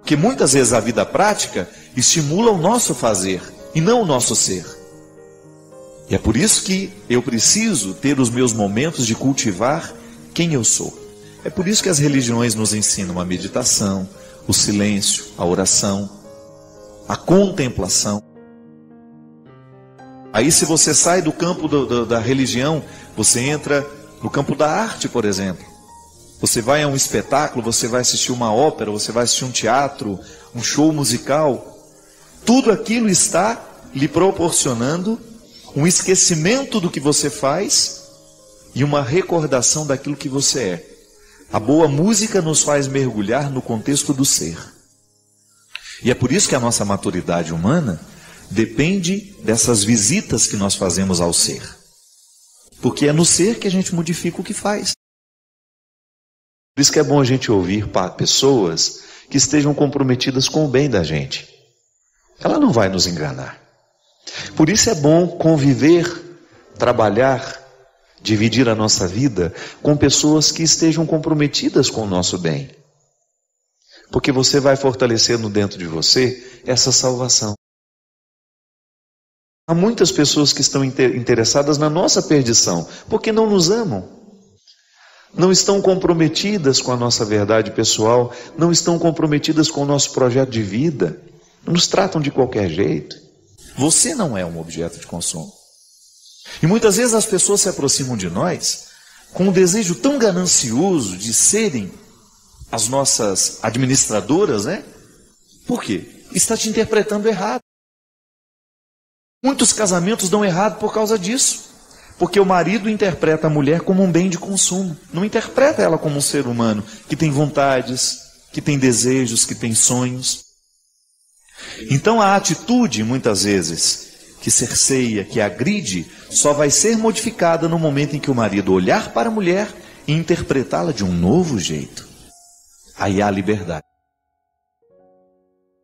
Porque muitas vezes a vida prática estimula o nosso fazer e não o nosso ser. E é por isso que eu preciso ter os meus momentos de cultivar quem eu sou. É por isso que as religiões nos ensinam a meditação, o silêncio, a oração, a contemplação. Aí se você sai do campo da religião, você entra no campo da arte, por exemplo. Você vai a um espetáculo, você vai assistir uma ópera, você vai assistir um teatro, um show musical. Tudo aquilo está lhe proporcionando um esquecimento do que você faz e uma recordação daquilo que você é. A boa música nos faz mergulhar no contexto do ser. E é por isso que a nossa maturidade humana depende dessas visitas que nós fazemos ao ser. Porque é no ser que a gente modifica o que faz. Por isso que é bom a gente ouvir pessoas que estejam comprometidas com o bem da gente. Ela não vai nos enganar. Por isso é bom conviver, trabalhar, dividir a nossa vida com pessoas que estejam comprometidas com o nosso bem. Porque você vai fortalecendo dentro de você essa salvação. Há muitas pessoas que estão interessadas na nossa perdição, porque não nos amam. Não estão comprometidas com a nossa verdade pessoal, não estão comprometidas com o nosso projeto de vida, nos tratam de qualquer jeito. Você não é um objeto de consumo. E muitas vezes as pessoas se aproximam de nós com um desejo tão ganancioso de serem as nossas administradoras, né? Por quê? Está te interpretando errado. Muitos casamentos dão errado por causa disso. Porque o marido interpreta a mulher como um bem de consumo. Não interpreta ela como um ser humano que tem vontades, que tem desejos, que tem sonhos. Então a atitude, muitas vezes, que cerceia, que agride, só vai ser modificada no momento em que o marido olhar para a mulher e interpretá-la de um novo jeito. Aí há liberdade.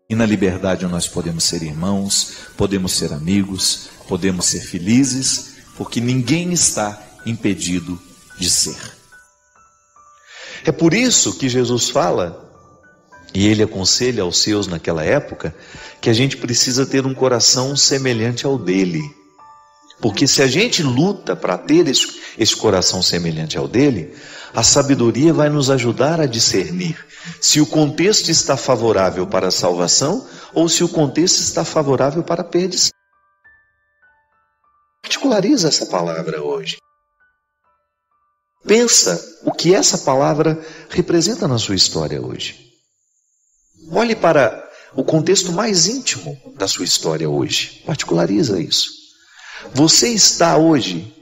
E na liberdade nós podemos ser irmãos, podemos ser amigos, podemos ser felizes, porque ninguém está impedido de ser. É por isso que Jesus fala, e ele aconselha aos seus naquela época, que a gente precisa ter um coração semelhante ao dele. Porque se a gente luta para ter esse coração semelhante ao dele, a sabedoria vai nos ajudar a discernir se o contexto está favorável para a salvação ou se o contexto está favorável para a perdição. Particulariza essa palavra hoje. Pensa o que essa palavra representa na sua história hoje. Olhe para o contexto mais íntimo da sua história hoje. Particulariza isso. Você está hoje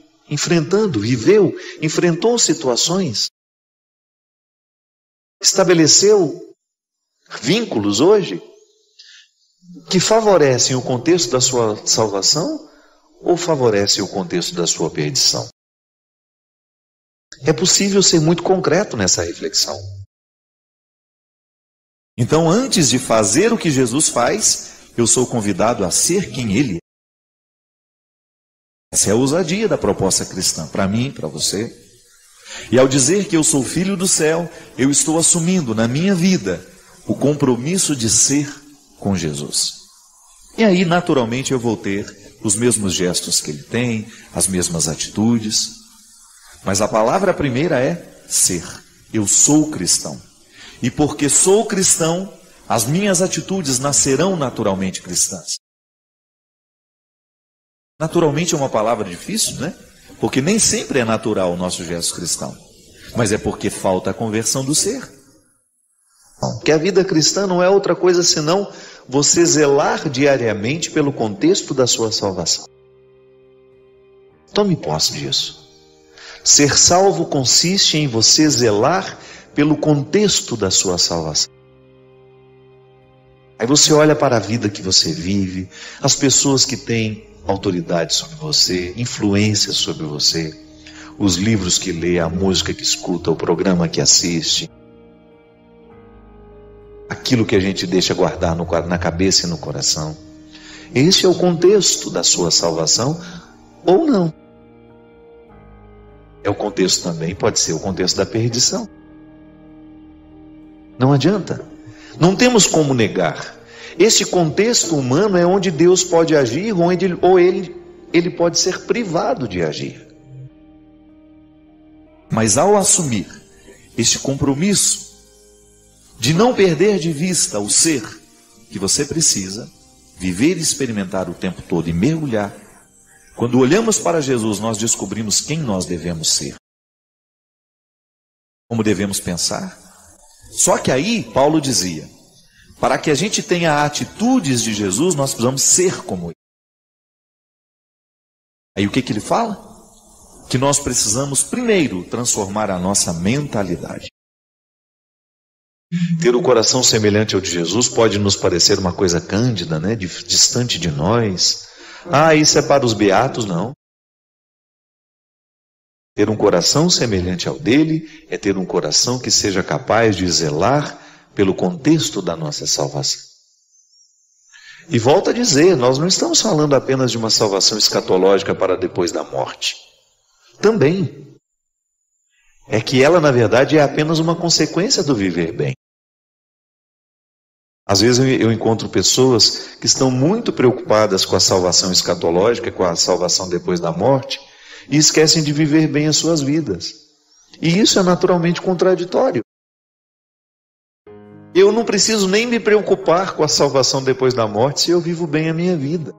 enfrentou situações, estabeleceu vínculos hoje que favorecem o contexto da sua salvação ou favorecem o contexto da sua perdição? É possível ser muito concreto nessa reflexão. Então, antes de fazer o que Jesus faz, eu sou convidado a ser quem Ele é. Essa é a ousadia da proposta cristã, para mim, para você. E ao dizer que eu sou filho do céu, eu estou assumindo na minha vida o compromisso de ser com Jesus. E aí, naturalmente, eu vou ter os mesmos gestos que Ele tem, as mesmas atitudes. Mas a palavra primeira é ser. Eu sou cristão. E porque sou cristão, as minhas atitudes nascerão naturalmente cristãs. Naturalmente é uma palavra difícil, né? Porque nem sempre é natural o nosso gesto cristão. Mas é porque falta a conversão do ser. Que a vida cristã não é outra coisa senão você zelar diariamente pelo contexto da sua salvação. Tome posse disso. Ser salvo consiste em você zelar pelo contexto da sua salvação. Aí você olha para a vida que você vive, as pessoas que têm autoridade sobre você, influência sobre você, os livros que lê, a música que escuta, o programa que assiste, aquilo que a gente deixa guardar na cabeça e no coração. Esse é o contexto da sua salvação ou não. É o contexto também, pode ser o contexto da perdição. Não adianta. Não temos como negar. Este contexto humano é onde Deus pode agir, ou ele pode ser privado de agir. Mas ao assumir este compromisso de não perder de vista o ser que você precisa, viver e experimentar o tempo todo e mergulhar, quando olhamos para Jesus, nós descobrimos quem nós devemos ser, como devemos pensar. Só que aí, Paulo dizia, para que a gente tenha atitudes de Jesus, nós precisamos ser como ele. Aí o que ele fala? Que nós precisamos primeiro transformar a nossa mentalidade. Ter o coração semelhante ao de Jesus pode nos parecer uma coisa cândida, né? Distante de nós. Isso é para os beatos, não. Ter um coração semelhante ao dele é ter um coração que seja capaz de zelar pelo contexto da nossa salvação. E volto a dizer, nós não estamos falando apenas de uma salvação escatológica para depois da morte. Também. É que ela, na verdade, é apenas uma consequência do viver bem. Às vezes eu encontro pessoas que estão muito preocupadas com a salvação escatológica, com a salvação depois da morte, e esquecem de viver bem as suas vidas. E isso é naturalmente contraditório. Eu não preciso nem me preocupar com a salvação depois da morte se eu vivo bem a minha vida.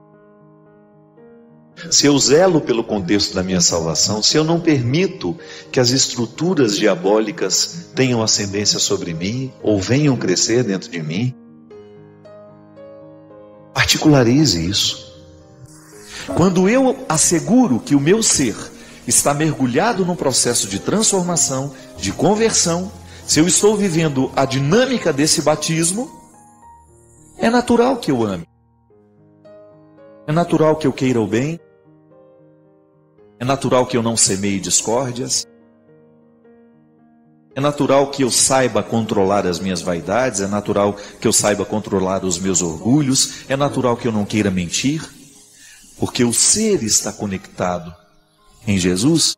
Se eu zelo pelo contexto da minha salvação, se eu não permito que as estruturas diabólicas tenham ascendência sobre mim ou venham crescer dentro de mim, particularize isso. Quando eu asseguro que o meu ser está mergulhado num processo de transformação, de conversão, se eu estou vivendo a dinâmica desse batismo, é natural que eu ame. É natural que eu queira o bem. É natural que eu não semeie discórdias. É natural que eu saiba controlar as minhas vaidades. É natural que eu saiba controlar os meus orgulhos. É natural que eu não queira mentir. Porque o ser está conectado em Jesus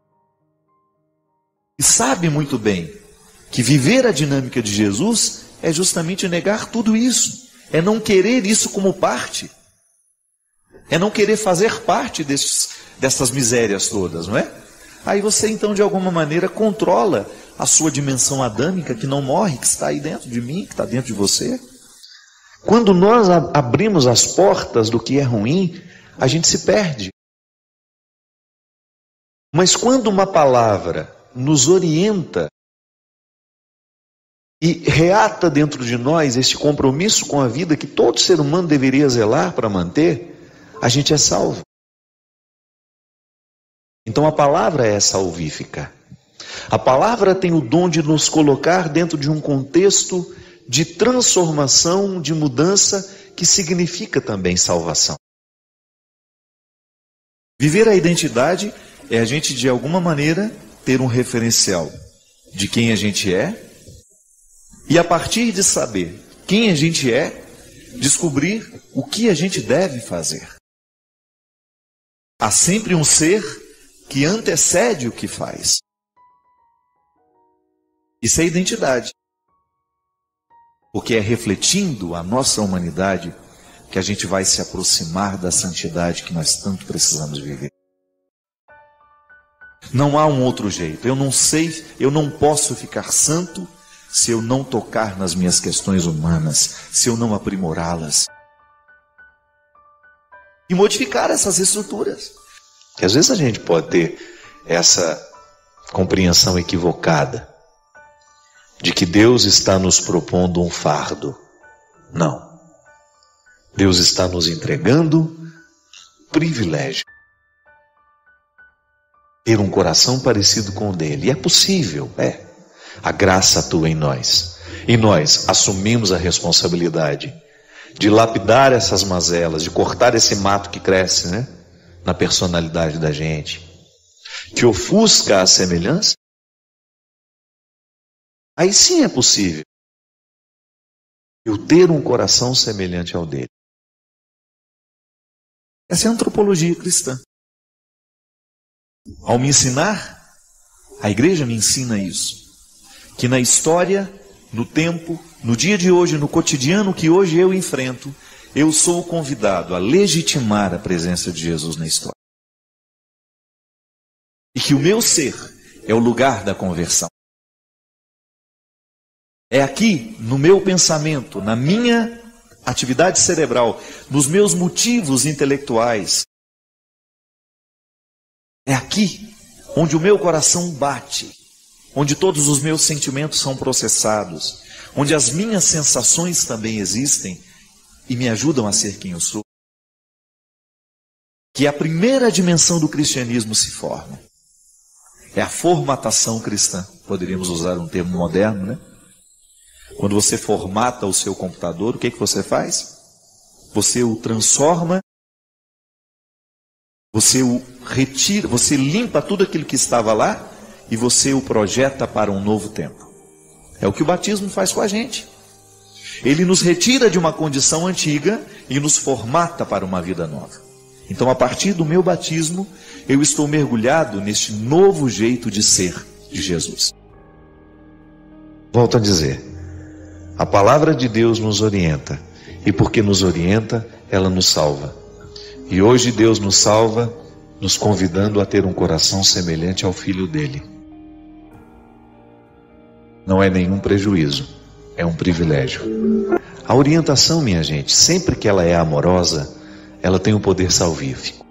e sabe muito bem que viver a dinâmica de Jesus é justamente negar tudo isso. É não querer isso como parte. É não querer fazer parte dessas misérias todas, não é? Aí você então de alguma maneira controla a sua dimensão adâmica que não morre, que está aí dentro de mim, que está dentro de você. Quando nós abrimos as portas do que é ruim, a gente se perde. Mas quando uma palavra nos orienta e reata dentro de nós este compromisso com a vida que todo ser humano deveria zelar para manter, a gente é salvo. Então a palavra é salvífica. A palavra tem o dom de nos colocar dentro de um contexto de transformação, de mudança, que significa também salvação. Viver a identidade é a gente de alguma maneira ter um referencial de quem a gente é, e a partir de saber quem a gente é, descobrir o que a gente deve fazer. Há sempre um ser que antecede o que faz. Isso é identidade. Porque é refletindo a nossa humanidade que a gente vai se aproximar da santidade que nós tanto precisamos viver. Não há um outro jeito. Eu não sei, eu não posso ficar santo se eu não tocar nas minhas questões humanas, se eu não aprimorá-las. E modificar essas estruturas. Que às vezes a gente pode ter essa compreensão equivocada de que Deus está nos propondo um fardo. Não. Deus está nos entregando privilégio. Ter um coração parecido com o dele. E é possível, é. A graça atua em nós. E nós assumimos a responsabilidade de lapidar essas mazelas, de cortar esse mato que cresce, né, na personalidade da gente, que ofusca a semelhança. Aí sim é possível eu ter um coração semelhante ao dele. Essa é a antropologia cristã. Ao me ensinar, a igreja me ensina isso, que na história no tempo, no dia de hoje, no cotidiano que hoje eu enfrento, eu sou convidado a legitimar a presença de Jesus na história. E que o meu ser é o lugar da conversão. É aqui, no meu pensamento, na minha atividade cerebral, nos meus motivos intelectuais. É aqui onde o meu coração bate, onde todos os meus sentimentos são processados, onde as minhas sensações também existem e me ajudam a ser quem eu sou. Que a primeira dimensão do cristianismo se forma. É a formatação cristã. Poderíamos usar um termo moderno, né? Quando você formata o seu computador, o que você faz? Você o transforma, você o retira, você limpa tudo aquilo que estava lá e você o projeta para um novo tempo. É o que o batismo faz com a gente. Ele nos retira de uma condição antiga e nos formata para uma vida nova. Então, a partir do meu batismo, eu estou mergulhado neste novo jeito de ser de Jesus. Volto a dizer, a palavra de Deus nos orienta, e porque nos orienta, ela nos salva. E hoje Deus nos salva, nos convidando a ter um coração semelhante ao Filho dele. Não é nenhum prejuízo, é um privilégio. A orientação, minha gente, sempre que ela é amorosa, ela tem um poder salvífico.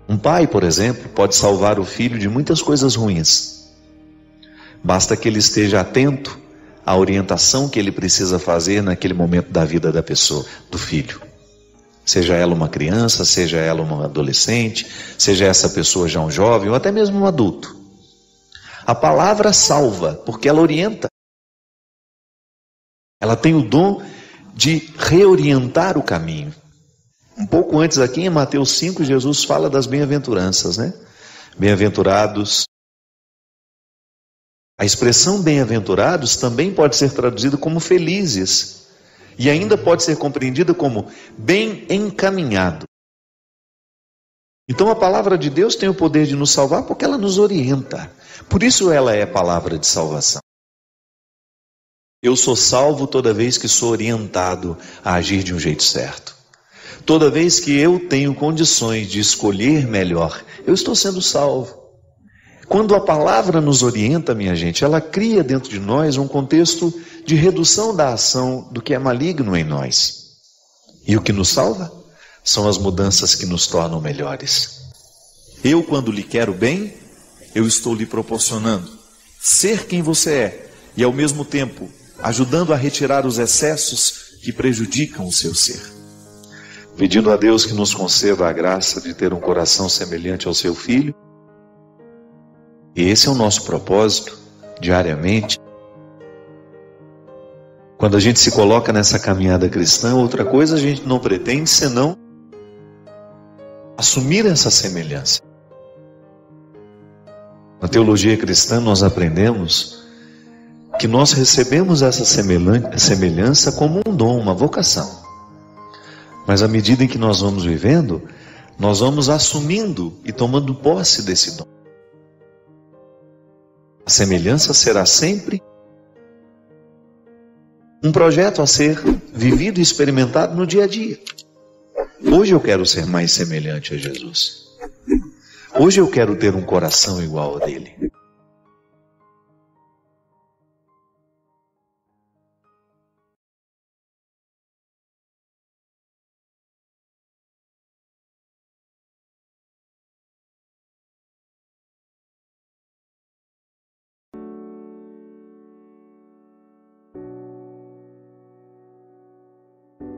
Um pai, por exemplo, pode salvar o filho de muitas coisas ruins. Basta que ele esteja atento à orientação que ele precisa fazer naquele momento da vida da pessoa, do filho. Seja ela uma criança, seja ela uma adolescente, seja essa pessoa já um jovem ou até mesmo um adulto. A palavra salva, porque ela orienta. Ela tem o dom de reorientar o caminho. Um pouco antes aqui em Mateus 5, Jesus fala das bem-aventuranças, né? Bem-aventurados. A expressão bem-aventurados também pode ser traduzida como felizes. E ainda pode ser compreendida como bem encaminhado. Então a palavra de Deus tem o poder de nos salvar porque ela nos orienta. Por isso ela é palavra de salvação. Eu sou salvo toda vez que sou orientado a agir de um jeito certo. Toda vez que eu tenho condições de escolher melhor, eu estou sendo salvo. Quando a palavra nos orienta, minha gente, ela cria dentro de nós um contexto de redução da ação do que é maligno em nós. E o que nos salva são as mudanças que nos tornam melhores. Eu, quando lhe quero bem, eu estou lhe proporcionando ser quem você é e, ao mesmo tempo, ajudando a retirar os excessos que prejudicam o seu ser. Pedindo a Deus que nos conceda a graça de ter um coração semelhante ao seu Filho. E esse é o nosso propósito, diariamente. Quando a gente se coloca nessa caminhada cristã, outra coisa a gente não pretende senão assumir essa semelhança. Na teologia cristã nós aprendemos que nós recebemos essa semelhança como um dom, uma vocação. Mas à medida em que nós vamos vivendo, nós vamos assumindo e tomando posse desse dom. A semelhança será sempre um projeto a ser vivido e experimentado no dia a dia. Hoje eu quero ser mais semelhante a Jesus. Hoje eu quero ter um coração igual ao dele.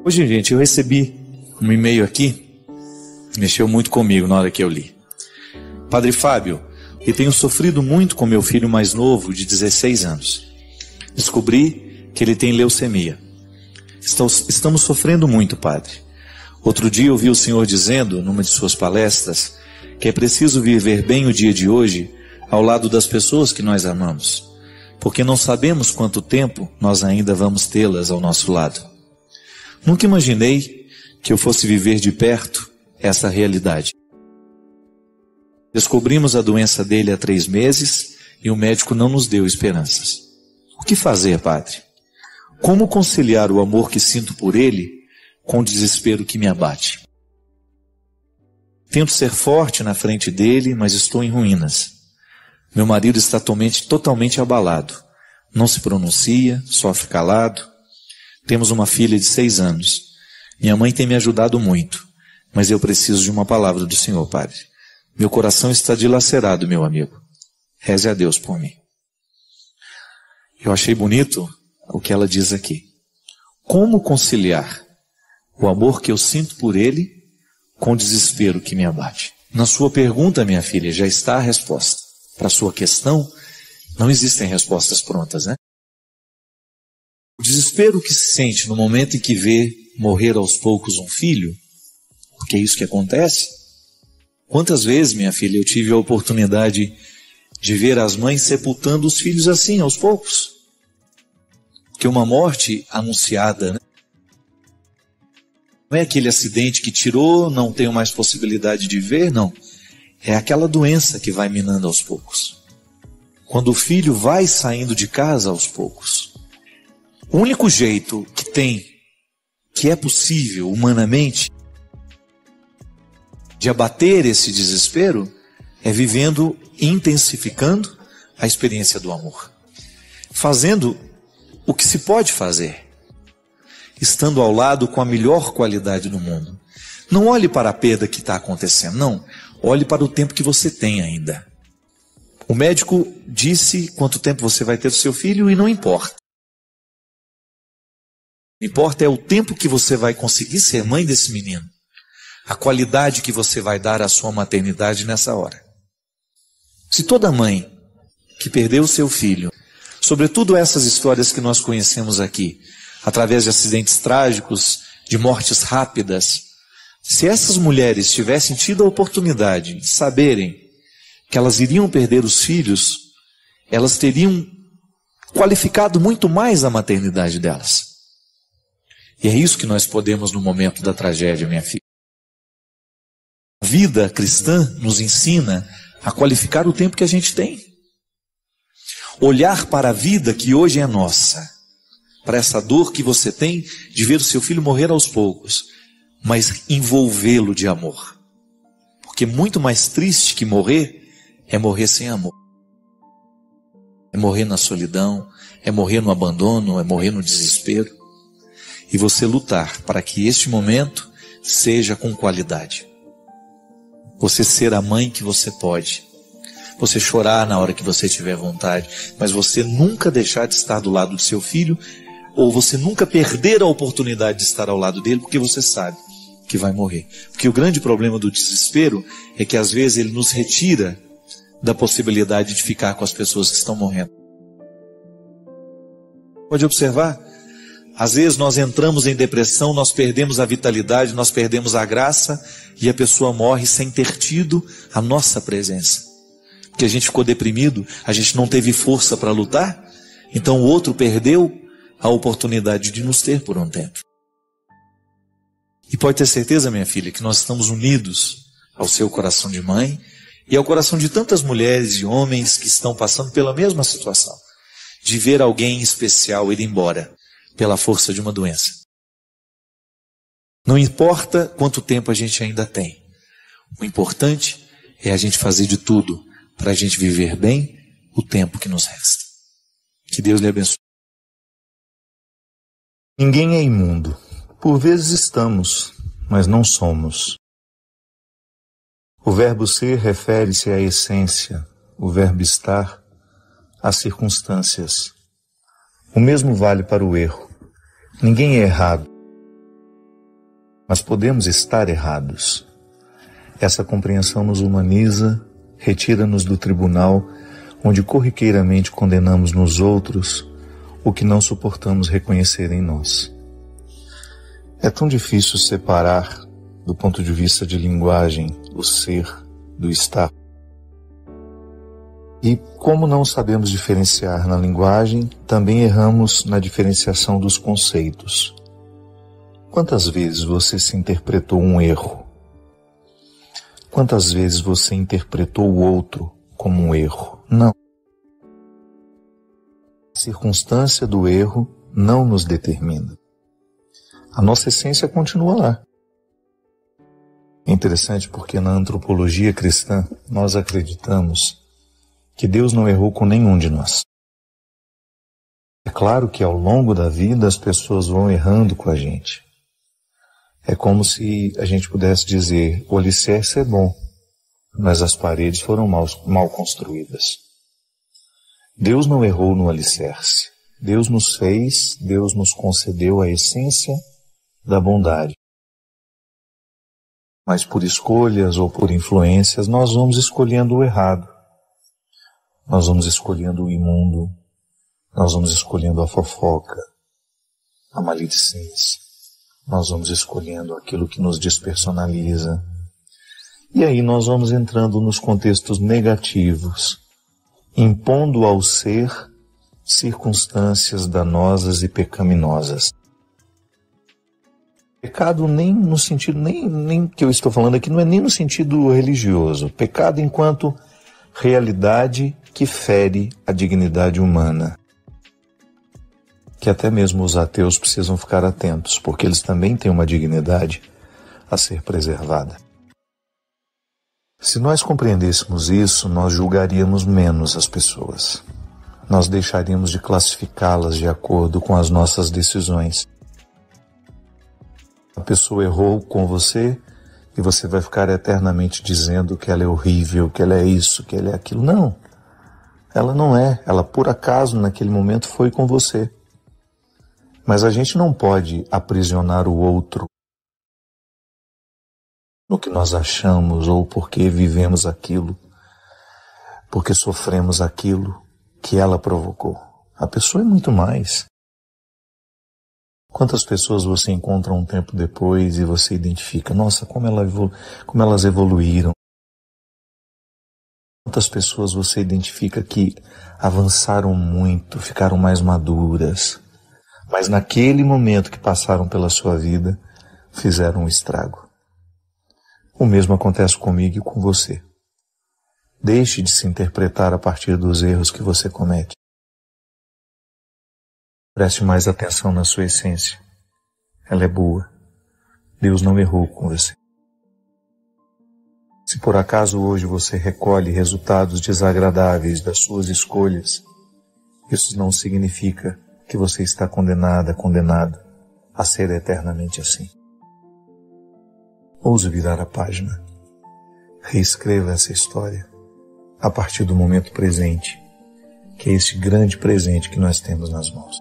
Hoje, gente, eu recebi um e-mail aqui, mexeu muito comigo na hora que eu li. Padre Fábio, eu tenho sofrido muito com meu filho mais novo, de 16 anos. Descobri que ele tem leucemia. Estamos sofrendo muito, padre. Outro dia eu ouvi o senhor dizendo, numa de suas palestras, que é preciso viver bem o dia de hoje ao lado das pessoas que nós amamos, porque não sabemos quanto tempo nós ainda vamos tê-las ao nosso lado. Nunca imaginei que eu fosse viver de perto essa realidade. Descobrimos a doença dele há 3 meses e o médico não nos deu esperanças. O que fazer, Padre? Como conciliar o amor que sinto por ele com o desespero que me abate? Tento ser forte na frente dele, mas estou em ruínas. Meu marido está totalmente abalado. Não se pronuncia, sofre calado. Temos uma filha de 6 anos. Minha mãe tem me ajudado muito, mas eu preciso de uma palavra do Senhor, Padre. Meu coração está dilacerado, meu amigo. Reze a Deus por mim. Eu achei bonito o que ela diz aqui. Como conciliar o amor que eu sinto por ele com o desespero que me abate? Na sua pergunta, minha filha, já está a resposta. Para a sua questão, não existem respostas prontas, né? O desespero que se sente no momento em que vê morrer aos poucos um filho, porque é isso que acontece. Quantas vezes, minha filha, eu tive a oportunidade de ver as mães sepultando os filhos assim, aos poucos. Que uma morte anunciada, né? Não é aquele acidente que tirou, não tenho mais possibilidade de ver, não. É aquela doença que vai minando aos poucos. Quando o filho vai saindo de casa aos poucos. O único jeito que é possível humanamente, de abater esse desespero, é vivendo e intensificando a experiência do amor. Fazendo o que se pode fazer. Estando ao lado com a melhor qualidade do mundo. Não olhe para a perda que está acontecendo, não. Olhe para o tempo que você tem ainda. O médico disse quanto tempo você vai ter o seu filho e não importa. O que importa é o tempo que você vai conseguir ser mãe desse menino. A qualidade que você vai dar à sua maternidade nessa hora. Se toda mãe que perdeu o seu filho, sobretudo essas histórias que nós conhecemos aqui, através de acidentes trágicos, de mortes rápidas, se essas mulheres tivessem tido a oportunidade de saberem que elas iriam perder os filhos, elas teriam qualificado muito mais a maternidade delas. E é isso que nós podemos no momento da tragédia, minha filha. A vida cristã nos ensina a qualificar o tempo que a gente tem. Olhar para a vida que hoje é nossa, para essa dor que você tem de ver o seu filho morrer aos poucos, mas envolvê-lo de amor. Porque muito mais triste que morrer é morrer sem amor. É morrer na solidão, é morrer no abandono, é morrer no desespero. E você lutar para que este momento seja com qualidade. Você ser a mãe que você pode. Você chorar na hora que você tiver vontade, mas você nunca deixar de estar do lado do seu filho, ou você nunca perder a oportunidade de estar ao lado dele, porque você sabe que vai morrer. Porque o grande problema do desespero é que às vezes ele nos retira da possibilidade de ficar com as pessoas que estão morrendo. Pode observar? Às vezes nós entramos em depressão, nós perdemos a vitalidade, nós perdemos a graça e a pessoa morre sem ter tido a nossa presença. Porque a gente ficou deprimido, a gente não teve força para lutar, então o outro perdeu a oportunidade de nos ter por um tempo. E pode ter certeza, minha filha, que nós estamos unidos ao seu coração de mãe e ao coração de tantas mulheres e homens que estão passando pela mesma situação, de ver alguém especial ir embora pela força de uma doença. Não importa quanto tempo a gente ainda tem. O importante é a gente fazer de tudo para a gente viver bem o tempo que nos resta. Que Deus lhe abençoe. Ninguém é imundo. Por vezes estamos, mas não somos. O verbo ser refere-se à essência, o verbo estar às circunstâncias. O mesmo vale para o erro. Ninguém é errado, mas podemos estar errados. Essa compreensão nos humaniza, retira-nos do tribunal, onde corriqueiramente condenamos nos outros o que não suportamos reconhecer em nós. É tão difícil separar, do ponto de vista de linguagem, o ser do estar. E como não sabemos diferenciar na linguagem, também erramos na diferenciação dos conceitos. Quantas vezes você se interpretou um erro? Quantas vezes você interpretou o outro como um erro? Não. circunstância do erro não nos determina. A nossa essência continua lá. É interessante porque na antropologia cristã nós acreditamos que Deus não errou com nenhum de nós. É claro que ao longo da vida as pessoas vão errando com a gente. É como se a gente pudesse dizer, o alicerce é bom, mas as paredes foram mal construídas. Deus não errou no alicerce. Deus nos fez, Deus nos concedeu a essência da bondade. Mas por escolhas ou por influências nós vamos escolhendo o errado. Nós vamos escolhendo o imundo. Nós vamos escolhendo a fofoca, a maledicência. Nós vamos escolhendo aquilo que nos despersonaliza. E aí nós vamos entrando nos contextos negativos, impondo ao ser circunstâncias danosas e pecaminosas. Pecado nem no sentido, nem que eu estou falando aqui, não é nem no sentido religioso. Pecado enquanto realidade que fere a dignidade humana. Que até mesmo os ateus precisam ficar atentos, porque eles também têm uma dignidade a ser preservada. Se nós compreendêssemos isso, nós julgaríamos menos as pessoas. Nós deixaríamos de classificá-las de acordo com as nossas decisões. A pessoa errou com você e você vai ficar eternamente dizendo que ela é horrível, que ela é isso, que ela é aquilo. Não, ela não é. Ela por acaso naquele momento foi com você. Mas a gente não pode aprisionar o outro no que nós achamos ou porque vivemos aquilo, porque sofremos aquilo que ela provocou. A pessoa é muito mais. Quantas pessoas você encontra um tempo depois e você identifica, nossa, como elas evoluíram. Quantas pessoas você identifica que avançaram muito, ficaram mais maduras, mas naquele momento que passaram pela sua vida, fizeram um estrago. O mesmo acontece comigo e com você. Deixe de se interpretar a partir dos erros que você comete. Preste mais atenção na sua essência. Ela é boa. Deus não errou com você. Se por acaso hoje você recolhe resultados desagradáveis das suas escolhas, isso não significa que você está condenado a ser eternamente assim. Ouse virar a página. Reescreva essa história a partir do momento presente, que é este grande presente que nós temos nas mãos.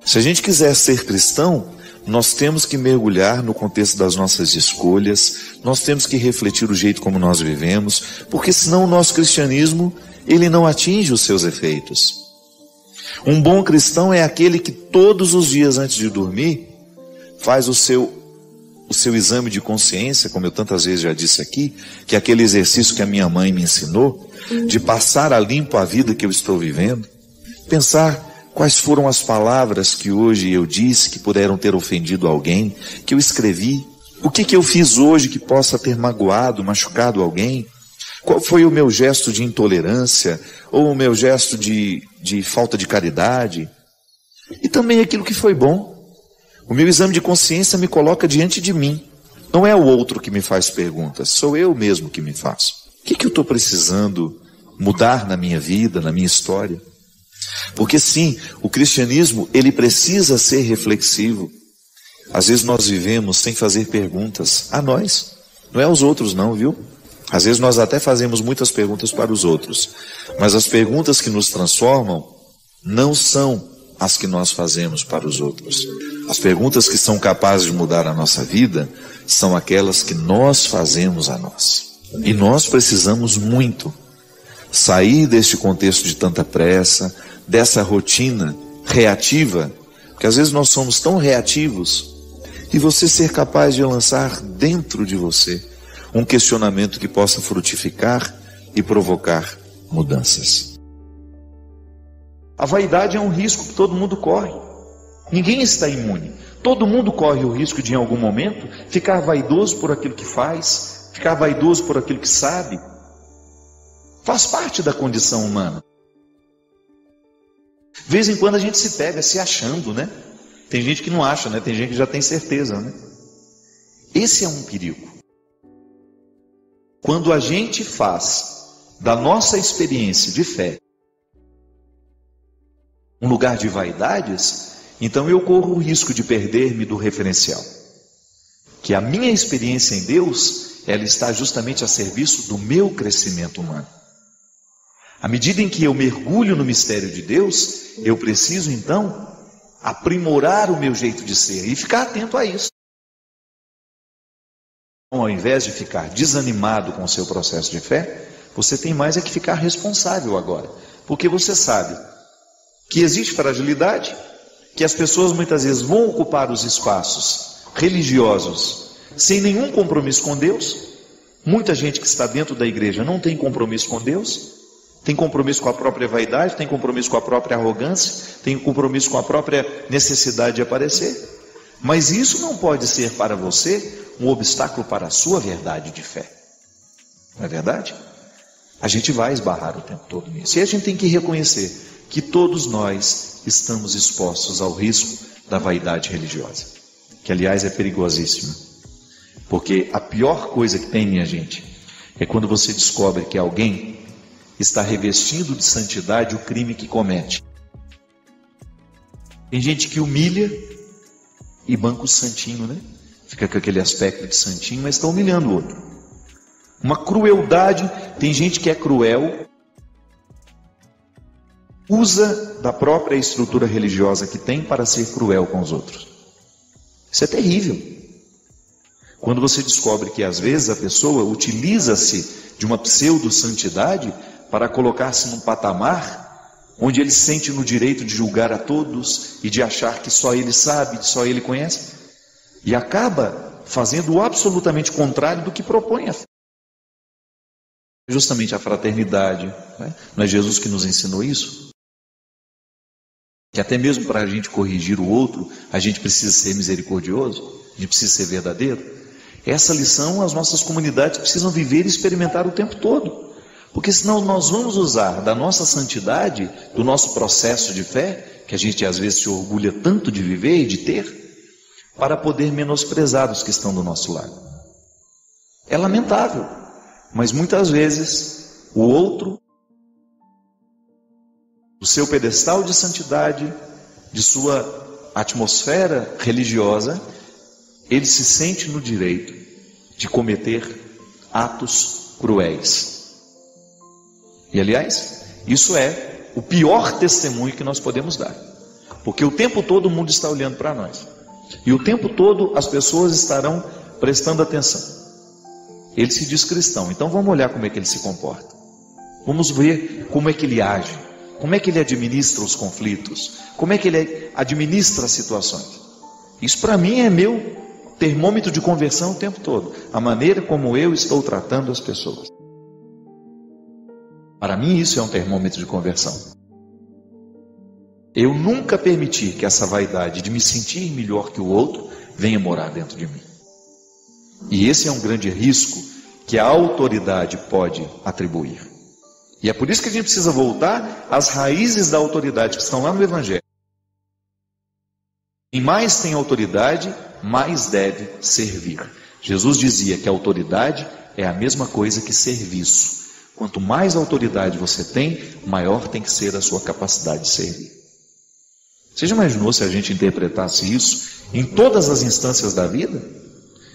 Se a gente quiser ser cristão, nós temos que mergulhar no contexto das nossas escolhas, nós temos que refletir o jeito como nós vivemos, porque senão o nosso cristianismo, ele não atinge os seus efeitos. Um bom cristão é aquele que todos os dias antes de dormir, faz o seu exame de consciência, como eu tantas vezes já disse aqui, que é aquele exercício que a minha mãe me ensinou, de passar a limpo a vida que eu estou vivendo, pensar quais foram as palavras que hoje eu disse que puderam ter ofendido alguém, que eu escrevi, o que eu fiz hoje que possa ter magoado, machucado alguém, qual foi o meu gesto de intolerância, ou o meu gesto de falta de caridade, e também aquilo que foi bom. O meu exame de consciência me coloca diante de mim. Não é o outro que me faz perguntas, sou eu mesmo que me faço. O que eu estou precisando mudar na minha vida, na minha história? Porque sim, o cristianismo, ele precisa ser reflexivo. Às vezes nós vivemos sem fazer perguntas a nós, não é aos outros não, viu? Às vezes nós até fazemos muitas perguntas para os outros, mas as perguntas que nos transformam não são as que nós fazemos para os outros. As perguntas que são capazes de mudar a nossa vida são aquelas que nós fazemos a nós. E nós precisamos muito sair deste contexto de tanta pressa, dessa rotina reativa, porque às vezes nós somos tão reativos, e você ser capaz de lançar dentro de você um questionamento que possa frutificar e provocar mudanças. A vaidade é um risco que todo mundo corre. Ninguém está imune. Todo mundo corre o risco de, em algum momento, ficar vaidoso por aquilo que faz, ficar vaidoso por aquilo que sabe. Faz parte da condição humana. De vez em quando a gente se pega se achando, né? Tem gente que não acha, né? Tem gente que já tem certeza, né? Esse é um perigo. Quando a gente faz da nossa experiência de fé um lugar de vaidades, então eu corro o risco de perder-me do referencial. Que a minha experiência em Deus, ela está justamente a serviço do meu crescimento humano. À medida em que eu mergulho no mistério de Deus, eu preciso então aprimorar o meu jeito de ser e ficar atento a isso. Ao invés de ficar desanimado com o seu processo de fé, você tem mais é que ficar responsável agora. Porque você sabe que existe fragilidade, que as pessoas muitas vezes vão ocupar os espaços religiosos sem nenhum compromisso com Deus. Muita gente que está dentro da igreja não tem compromisso com Deus, tem compromisso com a própria vaidade, tem compromisso com a própria arrogância, tem compromisso com a própria necessidade de aparecer. Mas isso não pode ser para você um obstáculo para a sua verdade de fé. Não é verdade? A gente vai esbarrar o tempo todo nisso. E a gente tem que reconhecer que todos nós estamos expostos ao risco da vaidade religiosa, que aliás é perigosíssima. Porque a pior coisa que tem, minha gente, é quando você descobre que alguém está revestindo de santidade o crime que comete. Tem gente que humilha e banca o santinho, né? Fica com aquele aspecto de santinho, mas está humilhando o outro. Uma crueldade, tem gente que é cruel, usa da própria estrutura religiosa que tem para ser cruel com os outros. Isso é terrível. Quando você descobre que às vezes a pessoa utiliza-se de uma pseudo-santidade para colocar-se num patamar onde ele se sente no direito de julgar a todos e de achar que só ele sabe, só ele conhece, e acaba fazendo o absolutamente contrário do que propõe a fé. Justamente a fraternidade, né? Não é Jesus que nos ensinou isso? Que até mesmo para a gente corrigir o outro, a gente precisa ser misericordioso, a gente precisa ser verdadeiro. Essa lição as nossas comunidades precisam viver e experimentar o tempo todo. Porque senão nós vamos usar da nossa santidade, do nosso processo de fé, que a gente às vezes se orgulha tanto de viver e de ter, para poder menosprezar os que estão do nosso lado. É lamentável, mas muitas vezes o outro, do seu pedestal de santidade, de sua atmosfera religiosa, ele se sente no direito de cometer atos cruéis. E aliás, isso é o pior testemunho que nós podemos dar. Porque o tempo todo o mundo está olhando para nós. E o tempo todo as pessoas estarão prestando atenção. Ele se diz cristão, então vamos olhar como é que ele se comporta. Vamos ver como é que ele age. Como é que ele administra os conflitos. Como é que ele administra as situações. Isso para mim é meu termômetro de conversão o tempo todo. A maneira como eu estou tratando as pessoas. Para mim isso é um termômetro de conversão. Eu nunca permitir que essa vaidade de me sentir melhor que o outro venha morar dentro de mim. E esse é um grande risco que a autoridade pode atribuir. E é por isso que a gente precisa voltar às raízes da autoridade que estão lá no Evangelho. Quem mais tem autoridade, mais deve servir. Jesus dizia que a autoridade é a mesma coisa que serviço. Quanto mais autoridade você tem, maior tem que ser a sua capacidade de servir. Você já imaginou se a gente interpretasse isso em todas as instâncias da vida?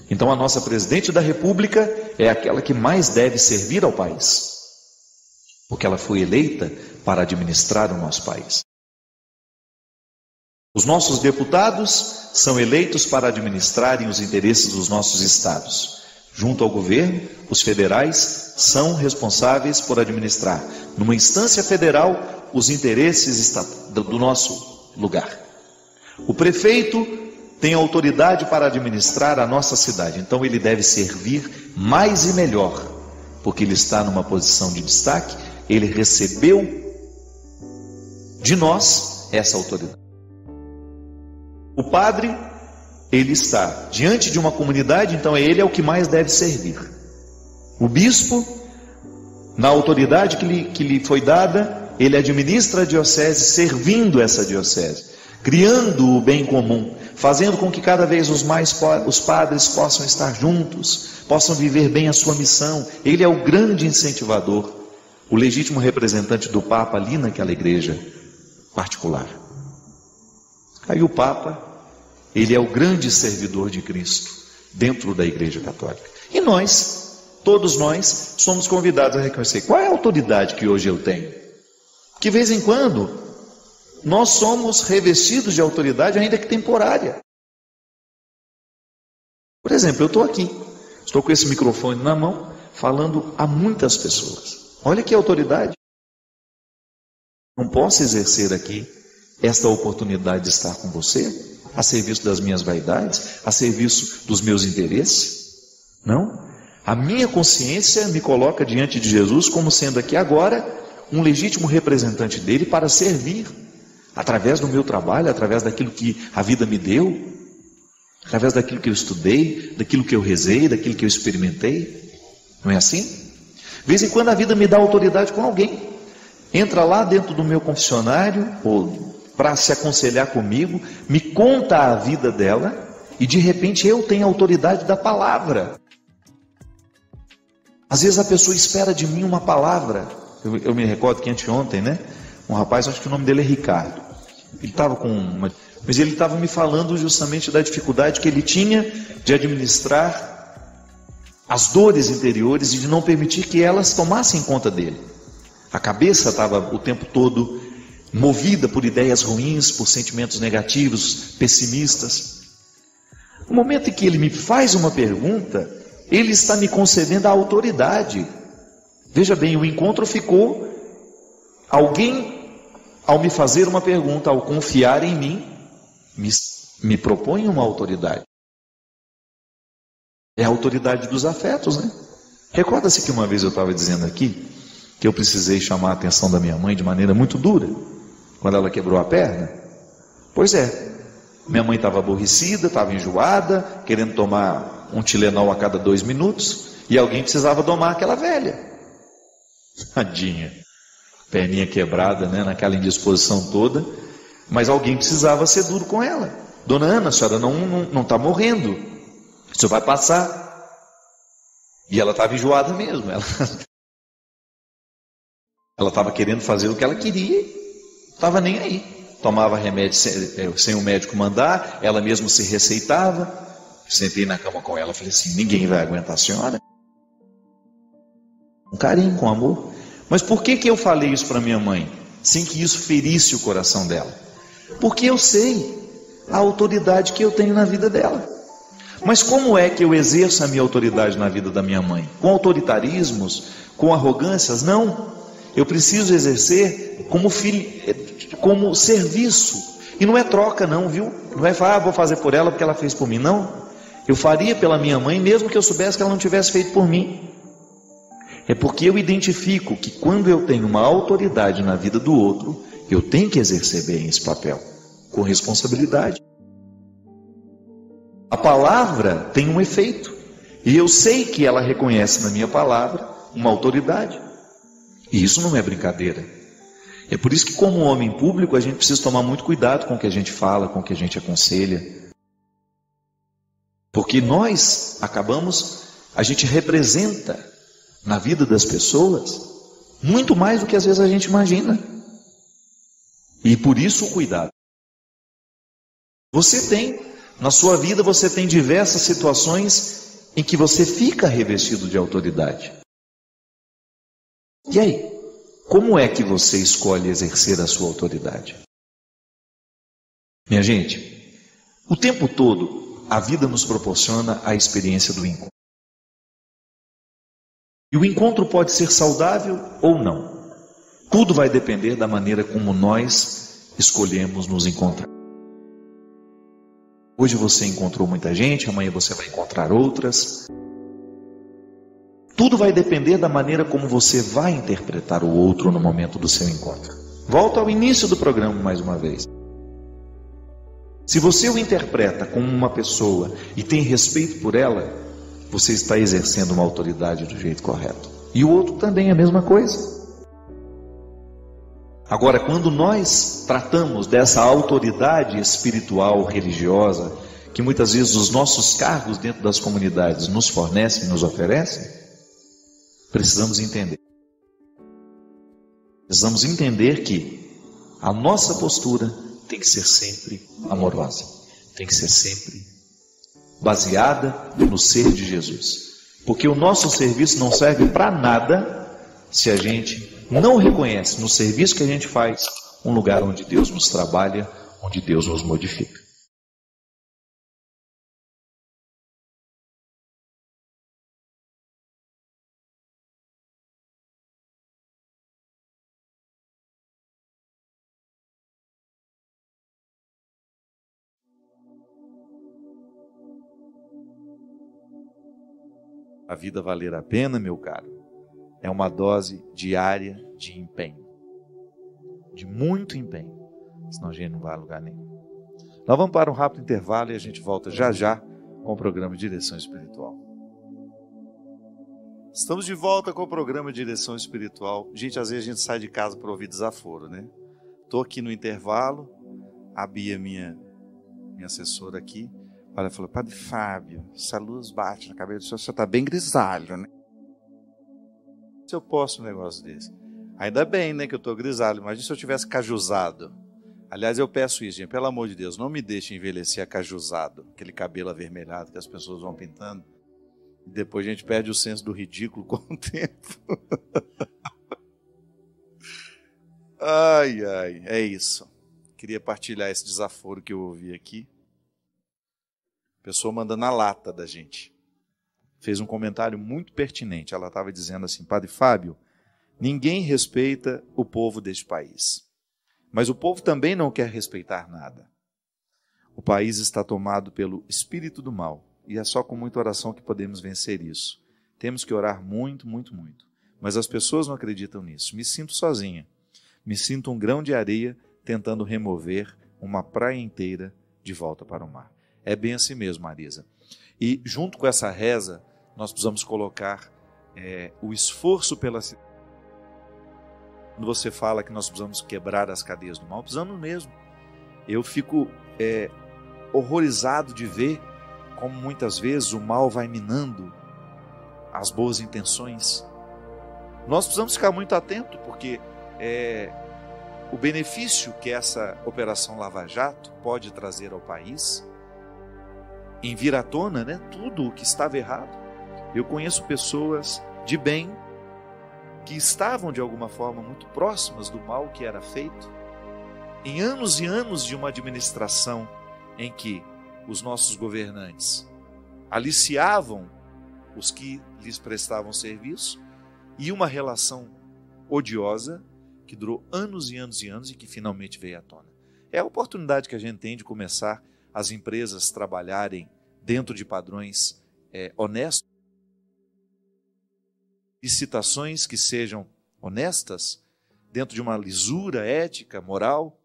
Então a nossa presidente da República é aquela que mais deve servir ao país. Porque ela foi eleita para administrar o nosso país. Os nossos deputados são eleitos para administrarem os interesses dos nossos estados. Junto ao governo, os federais são responsáveis por administrar, numa instância federal, os interesses do nosso lugar. O prefeito tem autoridade para administrar a nossa cidade, então ele deve servir mais e melhor, porque ele está numa posição de destaque, ele recebeu de nós essa autoridade. O padre, ele está diante de uma comunidade, então ele é o que mais deve servir. O bispo, na autoridade que lhe foi dada, ele administra a diocese servindo essa diocese, criando o bem comum, fazendo com que cada vez os padres possam estar juntos, possam viver bem a sua missão. Ele é o grande incentivador, o legítimo representante do Papa ali naquela igreja particular. Aí o Papa, ele é o grande servidor de Cristo dentro da Igreja Católica. E nós, todos nós, somos convidados a reconhecer qual é a autoridade que hoje eu tenho. Que de vez em quando nós somos revestidos de autoridade, ainda que temporária. Por exemplo, eu estou aqui, estou com esse microfone na mão, falando a muitas pessoas. Olha que autoridade. Não posso exercer aqui esta oportunidade de estar com você, a serviço das minhas vaidades, a serviço dos meus interesses. Não. A minha consciência me coloca diante de Jesus como sendo aqui agora um legítimo representante dele para servir, através do meu trabalho, através daquilo que a vida me deu, através daquilo que eu estudei, daquilo que eu rezei, daquilo que eu experimentei. Não é assim? De vez em quando a vida me dá autoridade com alguém. Entra lá dentro do meu confessionário, ou para se aconselhar comigo, me conta a vida dela, e de repente eu tenho a autoridade da palavra. Às vezes a pessoa espera de mim uma palavra. Eu me recordo que anteontem, né? Um rapaz, acho que o nome dele é Ricardo. Ele estava mas ele estava me falando justamente da dificuldade que ele tinha de administrar as dores interiores e de não permitir que elas tomassem conta dele. A cabeça estava o tempo todo movida por ideias ruins, por sentimentos negativos, pessimistas. No momento em que ele me faz uma pergunta, ele está me concedendo a autoridade. Veja bem, o encontro ficou: alguém, ao me fazer uma pergunta, ao confiar em mim, me propõe uma autoridade. É a autoridade dos afetos, né? Recorda-se que uma vez eu estava dizendo aqui que eu precisei chamar a atenção da minha mãe de maneira muito dura, quando ela quebrou a perna? Pois é, minha mãe estava aborrecida, estava enjoada, querendo tomar um Tilenol a cada 2 minutos, e alguém precisava domar aquela velha. Tadinha, perninha quebrada, né, naquela indisposição toda, mas alguém precisava ser duro com ela. Dona Ana, a senhora não está morrendo, isso vai passar. E ela estava enjoada mesmo, ela estava querendo fazer o que ela queria, estava nem aí. Tomava remédio sem o médico mandar, ela mesma se receitava. Sentei na cama com ela, falei assim: ninguém vai aguentar a senhora. Com carinho, com amor. Mas por que eu falei isso para minha mãe, sem que isso ferisse o coração dela? Porque eu sei a autoridade que eu tenho na vida dela. Mas como é que eu exerço a minha autoridade na vida da minha mãe? Com autoritarismos? Com arrogâncias? Não. Eu preciso exercer como filho, como serviço. E não é troca não, viu? Não é falar, vou fazer por ela porque ela fez por mim. Não. Eu faria pela minha mãe mesmo que eu soubesse que ela não tivesse feito por mim. É porque eu identifico que quando eu tenho uma autoridade na vida do outro, eu tenho que exercer bem esse papel, com responsabilidade. A palavra tem um efeito, e eu sei que ela reconhece na minha palavra uma autoridade. E isso não é brincadeira. É por isso que, como homem público, a gente precisa tomar muito cuidado com o que a gente fala, com o que a gente aconselha. Porque nós a gente representa na vida das pessoas muito mais do que às vezes a gente imagina. E por isso o cuidado. Na sua vida você tem diversas situações em que você fica revestido de autoridade. E aí, como é que você escolhe exercer a sua autoridade? Minha gente, o tempo todo a vida nos proporciona a experiência do encontro. E o encontro pode ser saudável ou não. Tudo vai depender da maneira como nós escolhemos nos encontrar. Hoje você encontrou muita gente, amanhã você vai encontrar outras. Tudo vai depender da maneira como você vai interpretar o outro no momento do seu encontro. Volto ao início do programa mais uma vez. Se você o interpreta como uma pessoa e tem respeito por ela, você está exercendo uma autoridade do jeito correto. E o outro também é a mesma coisa. Agora, quando nós tratamos dessa autoridade espiritual, religiosa, que muitas vezes os nossos cargos dentro das comunidades nos fornecem, nos oferecem, precisamos entender. Precisamos entender que a nossa postura tem que ser sempre amorosa, tem que ser sempre baseada no ser de Jesus. Porque o nosso serviço não serve para nada se a gente não reconhece no serviço que a gente faz um lugar onde Deus nos trabalha, onde Deus nos modifica. A vida valer a pena, meu caro, é uma dose diária de empenho, de muito empenho, senão a gente não vai a lugar nenhum. Nós vamos para um rápido intervalo e a gente volta já já com o programa Direção Espiritual. Estamos de volta com o programa Direção Espiritual. Gente, às vezes a gente sai de casa para ouvir desaforo, né? Estou aqui no intervalo, a Bia, minha assessora aqui, olha, falou: Padre Fábio, essa luz bate na cabeça do senhor está bem grisalho, né? Se eu posso um negócio desse. Ainda bem, né, que eu estou grisalho. Imagina se eu tivesse cajuzado. Aliás, eu peço isso, gente, pelo amor de Deus, não me deixe envelhecer acajuzado, aquele cabelo avermelhado que as pessoas vão pintando. E depois a gente perde o senso do ridículo com o tempo. Ai, ai, é isso. Queria partilhar esse desaforo que eu ouvi aqui. Pessoa manda na lata da gente. Fez um comentário muito pertinente. Ela estava dizendo assim: Padre Fábio, ninguém respeita o povo deste país. Mas o povo também não quer respeitar nada. O país está tomado pelo espírito do mal. E é só com muita oração que podemos vencer isso. Temos que orar muito, muito, muito. Mas as pessoas não acreditam nisso. Me sinto sozinha. Me sinto um grão de areia tentando remover uma praia inteira de volta para o mar. É bem assim mesmo, Marisa. E junto com essa reza, nós precisamos colocar o esforço pela... Quando você fala que nós precisamos quebrar as cadeias do mal, precisamos mesmo. Eu fico horrorizado de ver como muitas vezes o mal vai minando as boas intenções. Nós precisamos ficar muito atentos, porque o benefício que essa Operação Lava Jato pode trazer ao país, em vir à tona, né, tudo o que estava errado. Eu conheço pessoas de bem que estavam de alguma forma muito próximas do mal que era feito, em anos e anos de uma administração em que os nossos governantes aliciavam os que lhes prestavam serviço, e uma relação odiosa que durou anos e anos e anos e que finalmente veio à tona. É a oportunidade que a gente tem de começar as empresas trabalharem dentro de padrões honestos, licitações que sejam honestas, dentro de uma lisura ética, moral.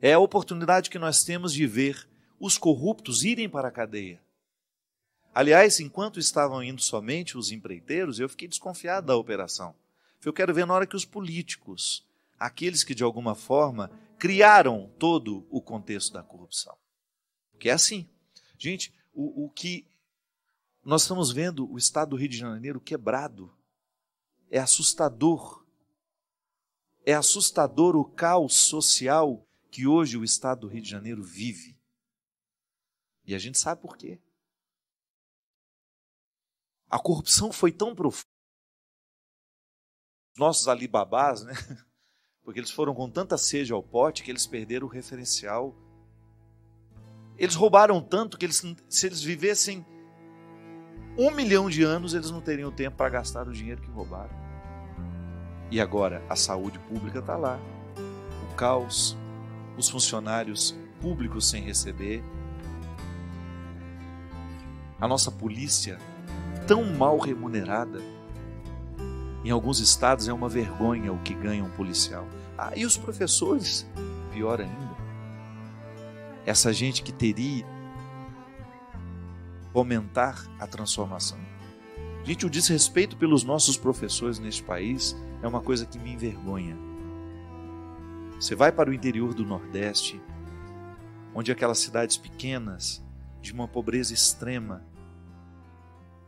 É a oportunidade que nós temos de ver os corruptos irem para a cadeia. Aliás, enquanto estavam indo somente os empreiteiros, eu fiquei desconfiado da operação. Eu quero ver na hora que os políticos, aqueles que de alguma forma criaram todo o contexto da corrupção. Porque é assim. Gente, o que nós estamos vendo, o estado do Rio de Janeiro quebrado, é assustador. É assustador o caos social que hoje o estado do Rio de Janeiro vive. E a gente sabe por quê. A corrupção foi tão profunda. Os nossos alibabás, né? Porque eles foram com tanta sede ao pote que eles perderam o referencial. Eles roubaram tanto que se eles vivessem 1 milhão de anos, eles não teriam tempo para gastar o dinheiro que roubaram. E agora a saúde pública está lá. O caos, os funcionários públicos sem receber. A nossa polícia tão mal remunerada. Em alguns estados é uma vergonha o que ganha um policial. E os professores, pior ainda. Essa gente que teria fomentar a transformação. Gente, o desrespeito pelos nossos professores neste país é uma coisa que me envergonha. Você vai para o interior do Nordeste, onde aquelas cidades pequenas, de uma pobreza extrema,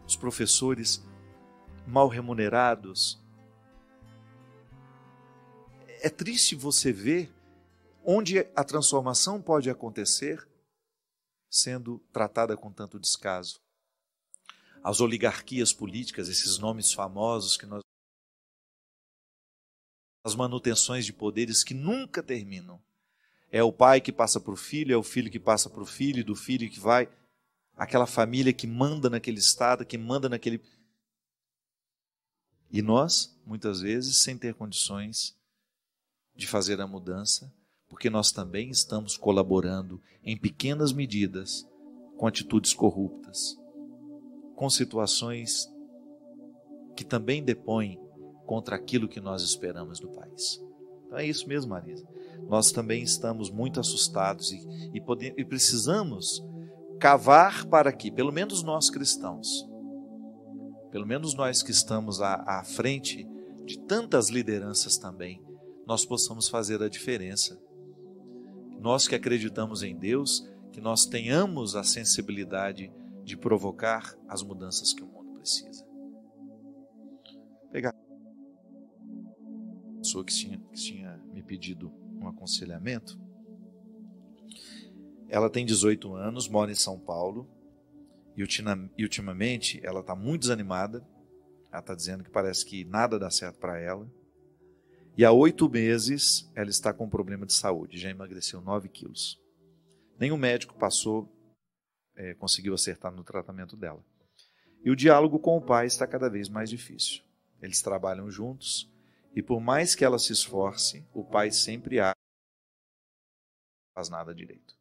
os professores mal remunerados. É triste você ver onde a transformação pode acontecer sendo tratada com tanto descaso. As oligarquias políticas, esses nomes famosos que nós... As manutenções de poderes que nunca terminam. É o pai que passa para o filho, é o filho que passa para o filho, e do filho que vai... Aquela família que manda naquele estado, que manda naquele... E nós, muitas vezes, sem ter condições de fazer a mudança, porque nós também estamos colaborando em pequenas medidas com atitudes corruptas, com situações que também depõem contra aquilo que nós esperamos do país. Então é isso mesmo, Marisa. Nós também estamos muito assustados e precisamos cavar para que, pelo menos nós cristãos, pelo menos nós que estamos à frente de tantas lideranças também, nós possamos fazer a diferença. Nós que acreditamos em Deus, que nós tenhamos a sensibilidade de provocar as mudanças que o mundo precisa. Pegar a pessoa que tinha me pedido um aconselhamento. Ela tem 18 anos, mora em São Paulo, e ultimamente ela está muito desanimada. Ela está dizendo que parece que nada dá certo para ela. E há 8 meses ela está com um problema de saúde, já emagreceu 9 quilos. Nenhum médico conseguiu acertar no tratamento dela. E o diálogo com o pai está cada vez mais difícil. Eles trabalham juntos e por mais que ela se esforce, o pai sempre não faz nada direito.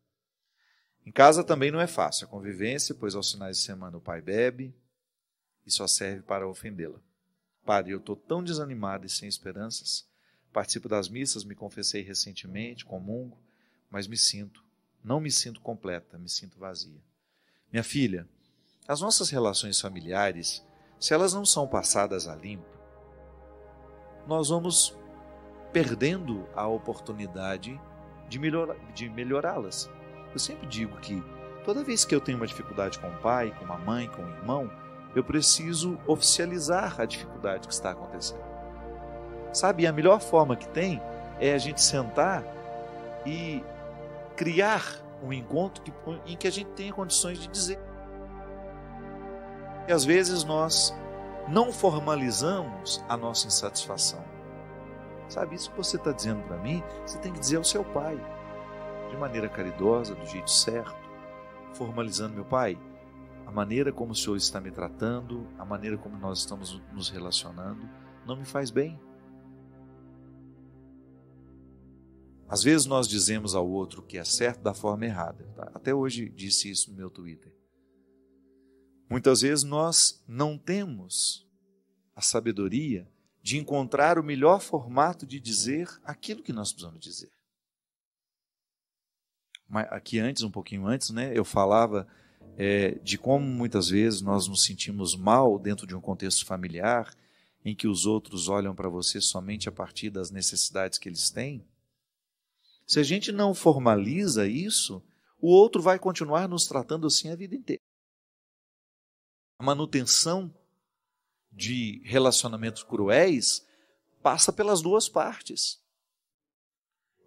Em casa também não é fácil a convivência, pois aos finais de semana o pai bebe e só serve para ofendê-la. Padre, eu estou tão desanimado e sem esperanças. Participo das missas, me confessei recentemente, comungo, mas não me sinto completa, me sinto vazia. Minha filha, as nossas relações familiares, se elas não são passadas a limpo, nós vamos perdendo a oportunidade de melhorá-las. Eu sempre digo que toda vez que eu tenho uma dificuldade com o pai, com a mãe, com o irmão, eu preciso oficializar a dificuldade que está acontecendo. Sabe, a melhor forma que tem é a gente sentar e criar um encontro em que a gente tenha condições de dizer. E às vezes nós não formalizamos a nossa insatisfação. Sabe, isso que você está dizendo para mim, você tem que dizer ao seu pai, de maneira caridosa, do jeito certo, formalizando: meu pai, a maneira como o senhor está me tratando, a maneira como nós estamos nos relacionando, não me faz bem. Às vezes nós dizemos ao outro o que é certo da forma errada. Tá? Até hoje disse isso no meu Twitter. Muitas vezes nós não temos a sabedoria de encontrar o melhor formato de dizer aquilo que nós precisamos dizer. Mas aqui um pouquinho antes, né, eu falava de como muitas vezes nós nos sentimos mal dentro de um contexto familiar em que os outros olham para você somente a partir das necessidades que eles têm. Se a gente não formaliza isso, o outro vai continuar nos tratando assim a vida inteira. A manutenção de relacionamentos cruéis passa pelas duas partes.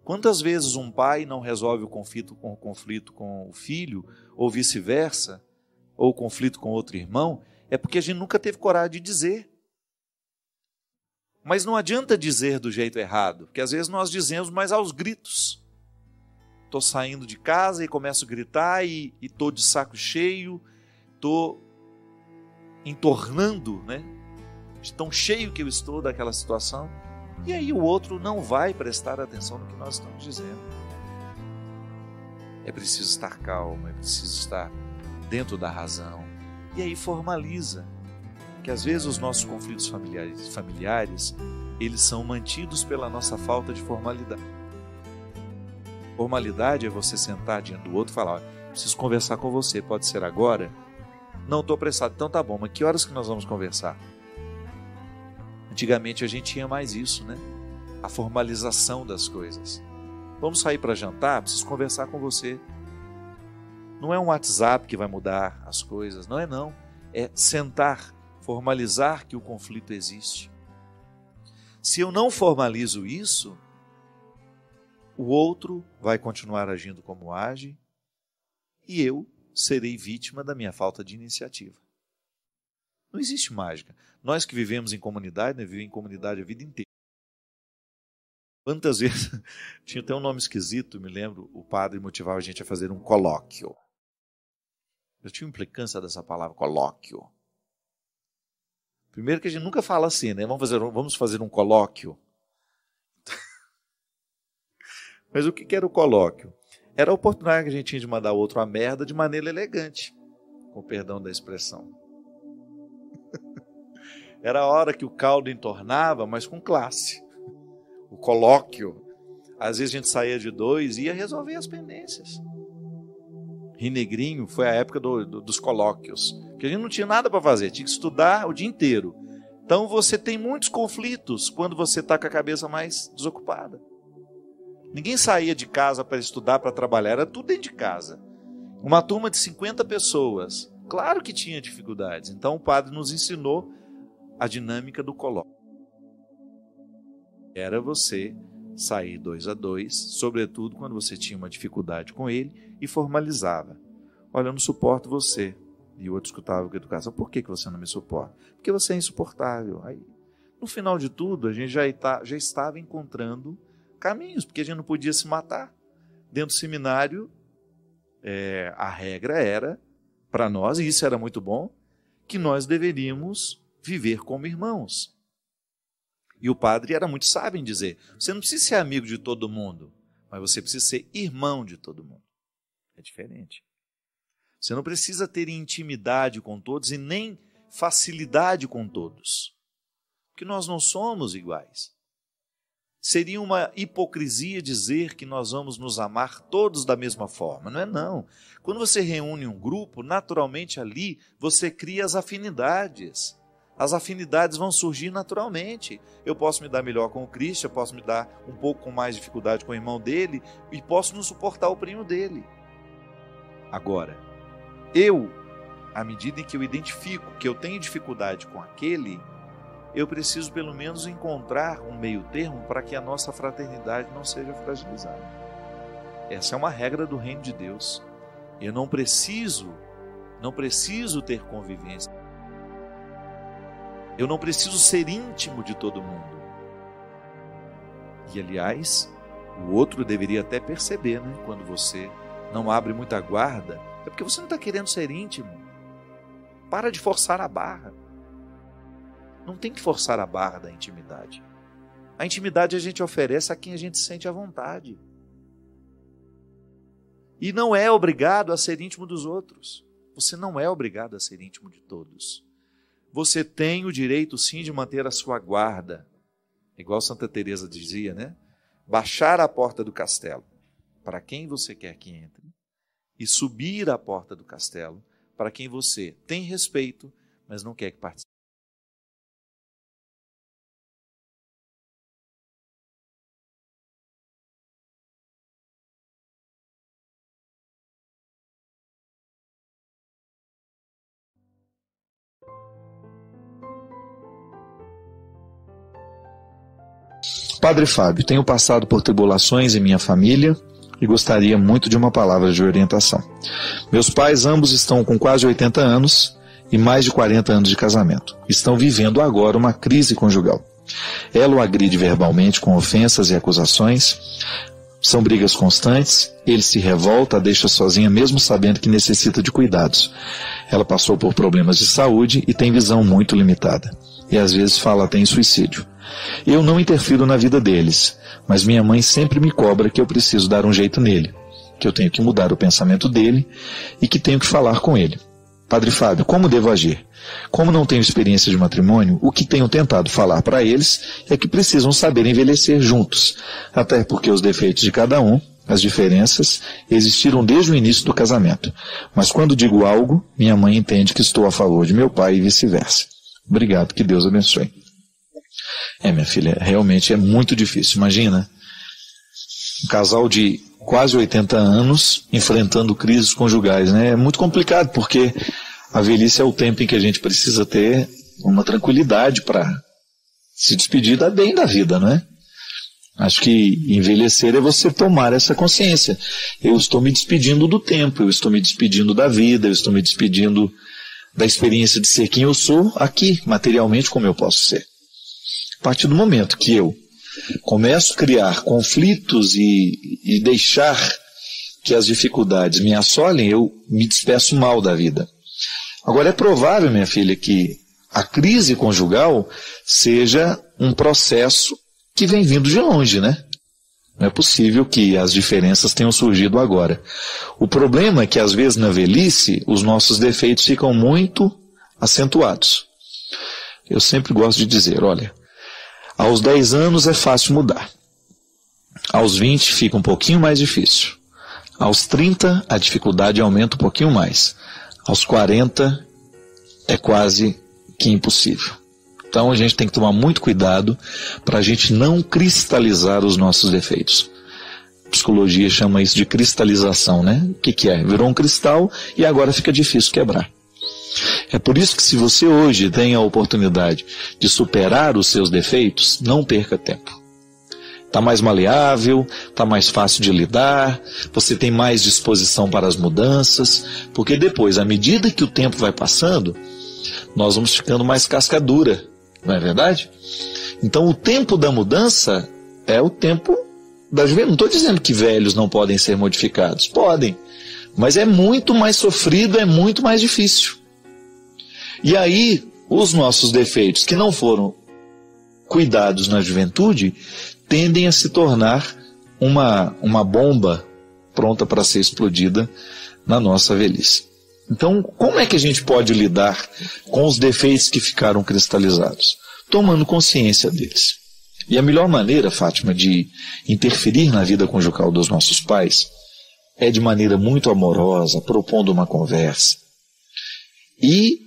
Quantas vezes um pai não resolve o conflito com o filho, ou vice-versa, ou o conflito com outro irmão, é porque a gente nunca teve coragem de dizer. Mas não adianta dizer do jeito errado, porque às vezes nós dizemos, mas aos gritos. Estou saindo de casa e começo a gritar e estou de saco cheio, estou entornando, né? De tão cheio que eu estou daquela situação. E aí o outro não vai prestar atenção no que nós estamos dizendo. É preciso estar calmo, é preciso estar dentro da razão. E aí formaliza. Que às vezes os nossos conflitos familiares, eles são mantidos pela nossa falta de formalidade. Formalidade é você sentar diante do outro e falar: preciso conversar com você, pode ser agora? Não, estou apressado. Então tá bom, mas que horas que nós vamos conversar? Antigamente a gente tinha mais isso, né? A formalização das coisas. Vamos sair para jantar? Preciso conversar com você. Não é um WhatsApp que vai mudar as coisas, não é não. É sentar, formalizar que o conflito existe. Se eu não formalizo isso, o outro vai continuar agindo como age e eu serei vítima da minha falta de iniciativa. Não existe mágica. Nós que vivemos em comunidade, né, vivemos em comunidade a vida inteira. Quantas vezes, tinha até um nome esquisito, me lembro, o padre motivava a gente a fazer um colóquio. Eu tinha implicância dessa palavra, colóquio. Primeiro que a gente nunca fala assim, né? Vamos fazer um colóquio. Mas o que era o colóquio? Era a oportunidade que a gente tinha de mandar o outro a merda de maneira elegante, com perdão da expressão. Era a hora que o caldo entornava, mas com classe. O colóquio. Às vezes a gente saía de dois e ia resolver as pendências. Rinegrinho foi a época dos colóquios, porque a gente não tinha nada para fazer, tinha que estudar o dia inteiro. Então você tem muitos conflitos quando você está com a cabeça mais desocupada. Ninguém saía de casa para estudar, para trabalhar, era tudo dentro de casa. Uma turma de 50 pessoas, claro que tinha dificuldades. Então o padre nos ensinou a dinâmica do colóquio. Era você sair 2 a 2, sobretudo quando você tinha uma dificuldade com ele, e formalizava. Olha, eu não suporto você. E o outro escutava com educação. Por que você não me suporta? Porque você é insuportável. Aí, no final de tudo, a gente já estava encontrando caminhos, porque a gente não podia se matar. Dentro do seminário, a regra era, para nós, e isso era muito bom, que nós deveríamos viver como irmãos. E o padre era muito sábio em dizer, você não precisa ser amigo de todo mundo, mas você precisa ser irmão de todo mundo. É diferente. Você não precisa ter intimidade com todos e nem facilidade com todos, porque nós não somos iguais. Seria uma hipocrisia dizer que nós vamos nos amar todos da mesma forma. Não é não. Quando você reúne um grupo, naturalmente ali você cria as afinidades. As afinidades vão surgir naturalmente. Eu posso me dar melhor com o Cristo, eu posso me dar um pouco com mais dificuldade com o irmão dele e posso não suportar o primo dele. Agora, à medida em que eu identifico que eu tenho dificuldade com aquele, eu preciso pelo menos encontrar um meio termo para que a nossa fraternidade não seja fragilizada. Essa é uma regra do reino de Deus. Eu não preciso ter convivência. Eu não preciso ser íntimo de todo mundo. E, aliás, o outro deveria até perceber, né? Quando você não abre muita guarda, é porque você não está querendo ser íntimo. Para de forçar a barra. Não tem que forçar a barra da intimidade. A intimidade a gente oferece a quem a gente sente à vontade. E não é obrigado a ser íntimo dos outros. Você não é obrigado a ser íntimo de todos. Você tem o direito, sim, de manter a sua guarda. Igual Santa Teresa dizia, né? Baixar a porta do castelo para quem você quer que entre e subir a porta do castelo para quem você tem respeito, mas não quer que participe. Padre Fábio, tenho passado por tribulações em minha família e gostaria muito de uma palavra de orientação. Meus pais ambos estão com quase 80 anos e mais de 40 anos de casamento. Estão vivendo agora uma crise conjugal. Ela o agride verbalmente com ofensas e acusações. São brigas constantes, ele se revolta, a deixa sozinha mesmo sabendo que necessita de cuidados. Ela passou por problemas de saúde e tem visão muito limitada. E às vezes fala até em suicídio. Eu não interfiro na vida deles, mas minha mãe sempre me cobra que eu preciso dar um jeito nele, que eu tenho que mudar o pensamento dele e que tenho que falar com ele. Padre Fábio, como devo agir? Como não tenho experiência de matrimônio, o que tenho tentado falar para eles é que precisam saber envelhecer juntos, até porque os defeitos de cada um, as diferenças, existiram desde o início do casamento. Mas quando digo algo, minha mãe entende que estou a favor de meu pai e vice-versa. Obrigado, que Deus abençoe. Minha filha, realmente é muito difícil. Imagina, Um casal de quase 80 anos enfrentando crises conjugais, né? É muito complicado, porque a velhice é o tempo em que a gente precisa ter uma tranquilidade para se despedir bem da vida, não é? Acho que envelhecer é você tomar essa consciência. Eu estou me despedindo do tempo, eu estou me despedindo da vida, eu estou me despedindo da experiência de ser quem eu sou aqui, materialmente, como eu posso ser. A partir do momento que eu começo a criar conflitos e deixar que as dificuldades me assolem, eu me despeço mal da vida. Agora, é provável, minha filha, que a crise conjugal seja um processo que vem vindo de longe, né? Não é possível que as diferenças tenham surgido agora. O problema é que, às vezes, na velhice, os nossos defeitos ficam muito acentuados. Eu sempre gosto de dizer, olha, aos 10 anos é fácil mudar. Aos 20 fica um pouquinho mais difícil. Aos 30 a dificuldade aumenta um pouquinho mais. Aos 40 é quase que impossível. Então a gente tem que tomar muito cuidado para a gente não cristalizar os nossos defeitos. A psicologia chama isso de cristalização, né? O que é? Virou um cristal e agora fica difícil quebrar. É por isso que, se você hoje tem a oportunidade de superar os seus defeitos, não perca tempo. Está mais maleável, está mais fácil de lidar, você tem mais disposição para as mudanças, porque depois, à medida que o tempo vai passando, nós vamos ficando mais casca dura, não é verdade? Então o tempo da mudança é o tempo da juventude. Não estou dizendo que velhos não podem ser modificados, podem, mas é muito mais sofrido, é muito mais difícil. E aí, os nossos defeitos que não foram cuidados na juventude tendem a se tornar uma bomba pronta para ser explodida na nossa velhice. Então, como é que a gente pode lidar com os defeitos que ficaram cristalizados? Tomando consciência deles. E a melhor maneira, Fátima, de interferir na vida conjugal dos nossos pais é de maneira muito amorosa, propondo uma conversa. E,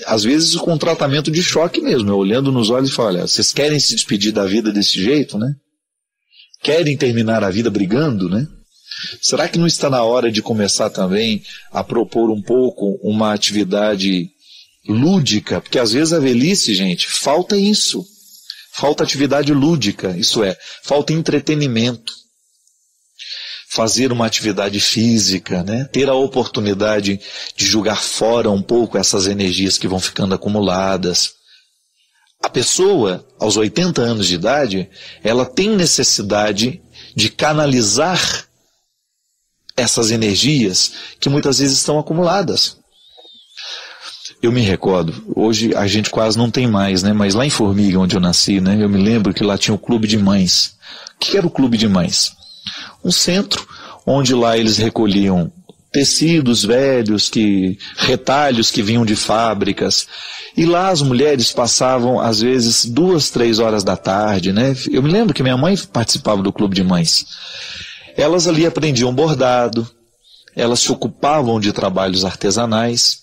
às vezes, com um tratamento de choque mesmo, olhando nos olhos e falando, olha, vocês querem se despedir da vida desse jeito, né? Querem terminar a vida brigando, né? Será que não está na hora de começar também a propor um pouco uma atividade lúdica? Porque às vezes a velhice, gente, falta isso. Falta atividade lúdica, isso é, falta entretenimento. Fazer uma atividade física, né? Ter a oportunidade de jogar fora um pouco essas energias que vão ficando acumuladas. A pessoa, aos 80 anos de idade, ela tem necessidade de canalizar essas energias que muitas vezes estão acumuladas. Eu me recordo, hoje a gente quase não tem mais, né? Mas lá em Formiga, onde eu nasci, né? Eu me lembro que lá tinha o Clube de Mães. O que era o Clube de Mães? Um centro onde lá eles recolhiam tecidos velhos, retalhos que vinham de fábricas. E lá as mulheres passavam, às vezes, 2, 3 horas da tarde, né? Eu me lembro que minha mãe participava do Clube de Mães. Elas ali aprendiam bordado, elas se ocupavam de trabalhos artesanais.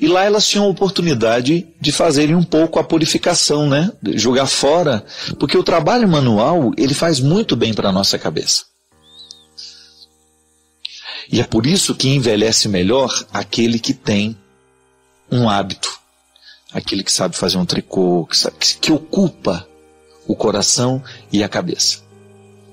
E lá elas tinham a oportunidade de fazerem um pouco a purificação, né? Jogar fora, porque o trabalho manual, ele faz muito bem para a nossa cabeça. E é por isso que envelhece melhor aquele que tem um hábito, aquele que sabe fazer um tricô, que ocupa o coração e a cabeça,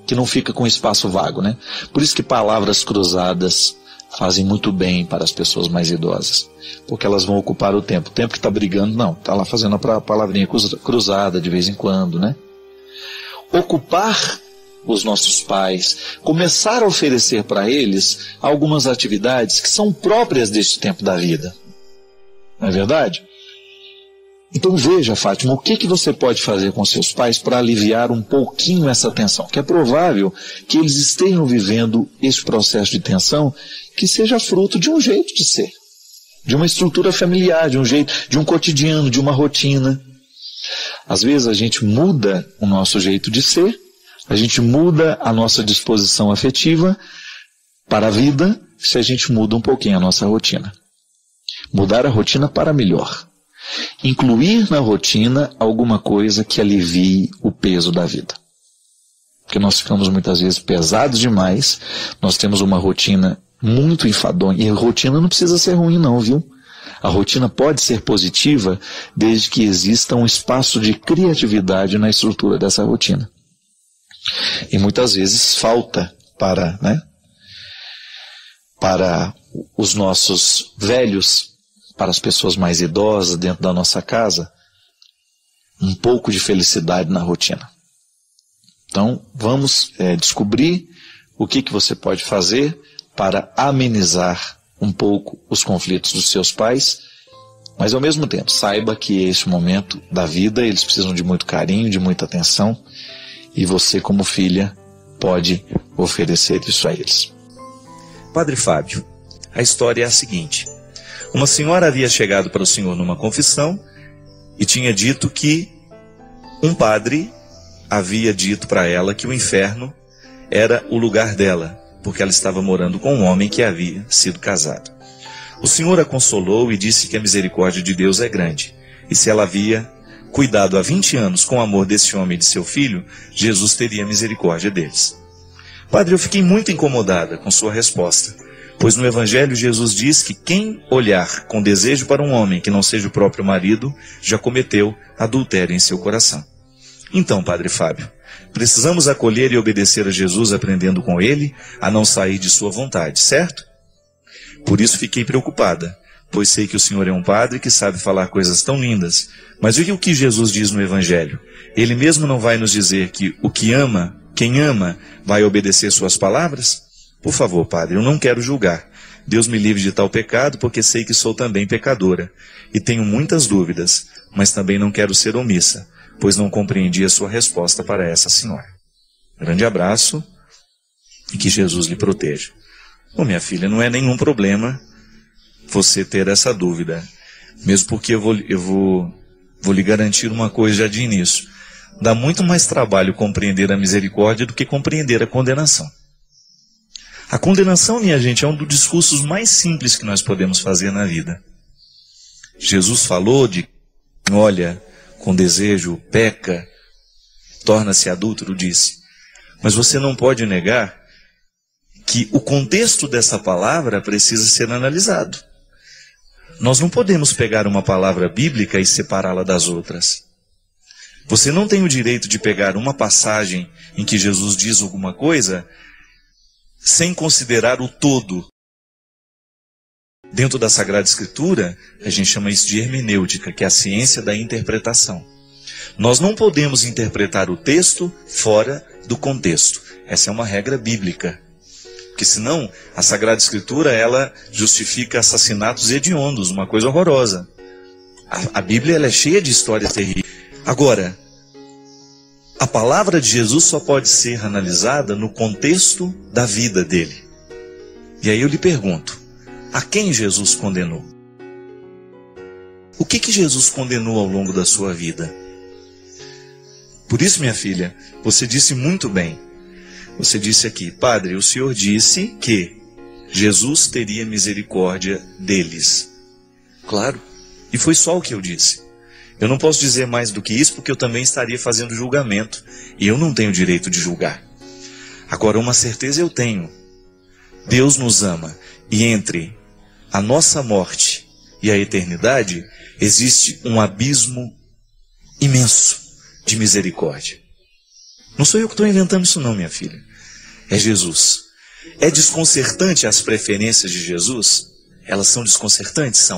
que não fica com espaço vago, né? Por isso que palavras cruzadas fazem muito bem para as pessoas mais idosas, porque elas vão ocupar o tempo que está brigando, não, está lá fazendo a palavrinha cruzada de vez em quando, né? Ocupar os nossos pais, começar a oferecer para eles algumas atividades que são próprias deste tempo da vida, não é verdade? Então veja, Fátima, o que você pode fazer com seus pais para aliviar um pouquinho essa tensão? Que é provável que eles estejam vivendo esse processo de tensão que seja fruto de um jeito de ser, de uma estrutura familiar, de um cotidiano, de uma rotina. Às vezes a gente muda o nosso jeito de ser, a gente muda a nossa disposição afetiva para a vida se a gente muda um pouquinho a nossa rotina. Mudar a rotina para melhor. Incluir na rotina alguma coisa que alivie o peso da vida. porque nós ficamos muitas vezes pesados demais, nós temos uma rotina muito enfadonha, e a rotina não precisa ser ruim não, viu? A rotina pode ser positiva desde que exista um espaço de criatividade na estrutura dessa rotina. E muitas vezes falta para os nossos velhos, para as pessoas mais idosas dentro da nossa casa, um pouco de felicidade na rotina. Então, vamos descobrir o que você pode fazer para amenizar um pouco os conflitos dos seus pais, mas ao mesmo tempo, saiba que este momento da vida, eles precisam de muito carinho, de muita atenção, e você, como filha, pode oferecer isso a eles. Padre Fábio, a história é a seguinte. Uma senhora havia chegado para o senhor numa confissão e tinha dito que um padre havia dito para ela que o inferno era o lugar dela, porque ela estava morando com um homem que havia sido casado. O senhor a consolou e disse que a misericórdia de Deus é grande, e se ela havia cuidado há 20 anos com o amor desse homem e de seu filho, Jesus teria misericórdia deles. Padre, eu fiquei muito incomodada com sua resposta, pois no Evangelho Jesus diz que quem olhar com desejo para um homem que não seja o próprio marido, já cometeu adultério em seu coração. Então, Padre Fábio, precisamos acolher e obedecer a Jesus aprendendo com ele a não sair de sua vontade, certo? Por isso fiquei preocupada, pois sei que o senhor é um padre que sabe falar coisas tão lindas. Mas e o que Jesus diz no Evangelho? Ele mesmo não vai nos dizer que o que ama, quem ama, vai obedecer suas palavras? Por favor, padre, eu não quero julgar. Deus me livre de tal pecado, porque sei que sou também pecadora. E tenho muitas dúvidas, mas também não quero ser omissa, pois não compreendi a sua resposta para essa senhora. Grande abraço e que Jesus lhe proteja. Bom, minha filha, não é nenhum problema você ter essa dúvida, mesmo porque eu vou lhe garantir uma coisa já de início. Dá muito mais trabalho compreender a misericórdia do que compreender a condenação. A condenação, minha gente, é um dos discursos mais simples que nós podemos fazer na vida. Jesus falou de, olha, com desejo, peca, torna-se adúltero, disse. Mas você não pode negar que o contexto dessa palavra precisa ser analisado. Nós não podemos pegar uma palavra bíblica e separá-la das outras. Você não tem o direito de pegar uma passagem em que Jesus diz alguma coisa sem considerar o todo. Dentro da Sagrada Escritura, a gente chama isso de hermenêutica, que é a ciência da interpretação. Nós não podemos interpretar o texto fora do contexto. Essa é uma regra bíblica. Porque senão, a Sagrada Escritura, ela justifica assassinatos hediondos, uma coisa horrorosa. A Bíblia ela é cheia de histórias terríveis. Agora, a palavra de Jesus só pode ser analisada no contexto da vida dele. E aí eu lhe pergunto, a quem Jesus condenou? O que Jesus condenou ao longo da sua vida? Por isso, minha filha, você disse muito bem. Você disse aqui, padre, o senhor disse que Jesus teria misericórdia deles. Claro, e foi só o que eu disse. Eu não posso dizer mais do que isso, porque eu também estaria fazendo julgamento. E eu não tenho direito de julgar. Agora, uma certeza eu tenho. Deus nos ama. E entre a nossa morte e a eternidade, existe um abismo imenso de misericórdia. Não sou eu que estou inventando isso não, minha filha. É Jesus. É desconcertante as preferências de Jesus? Elas são desconcertantes?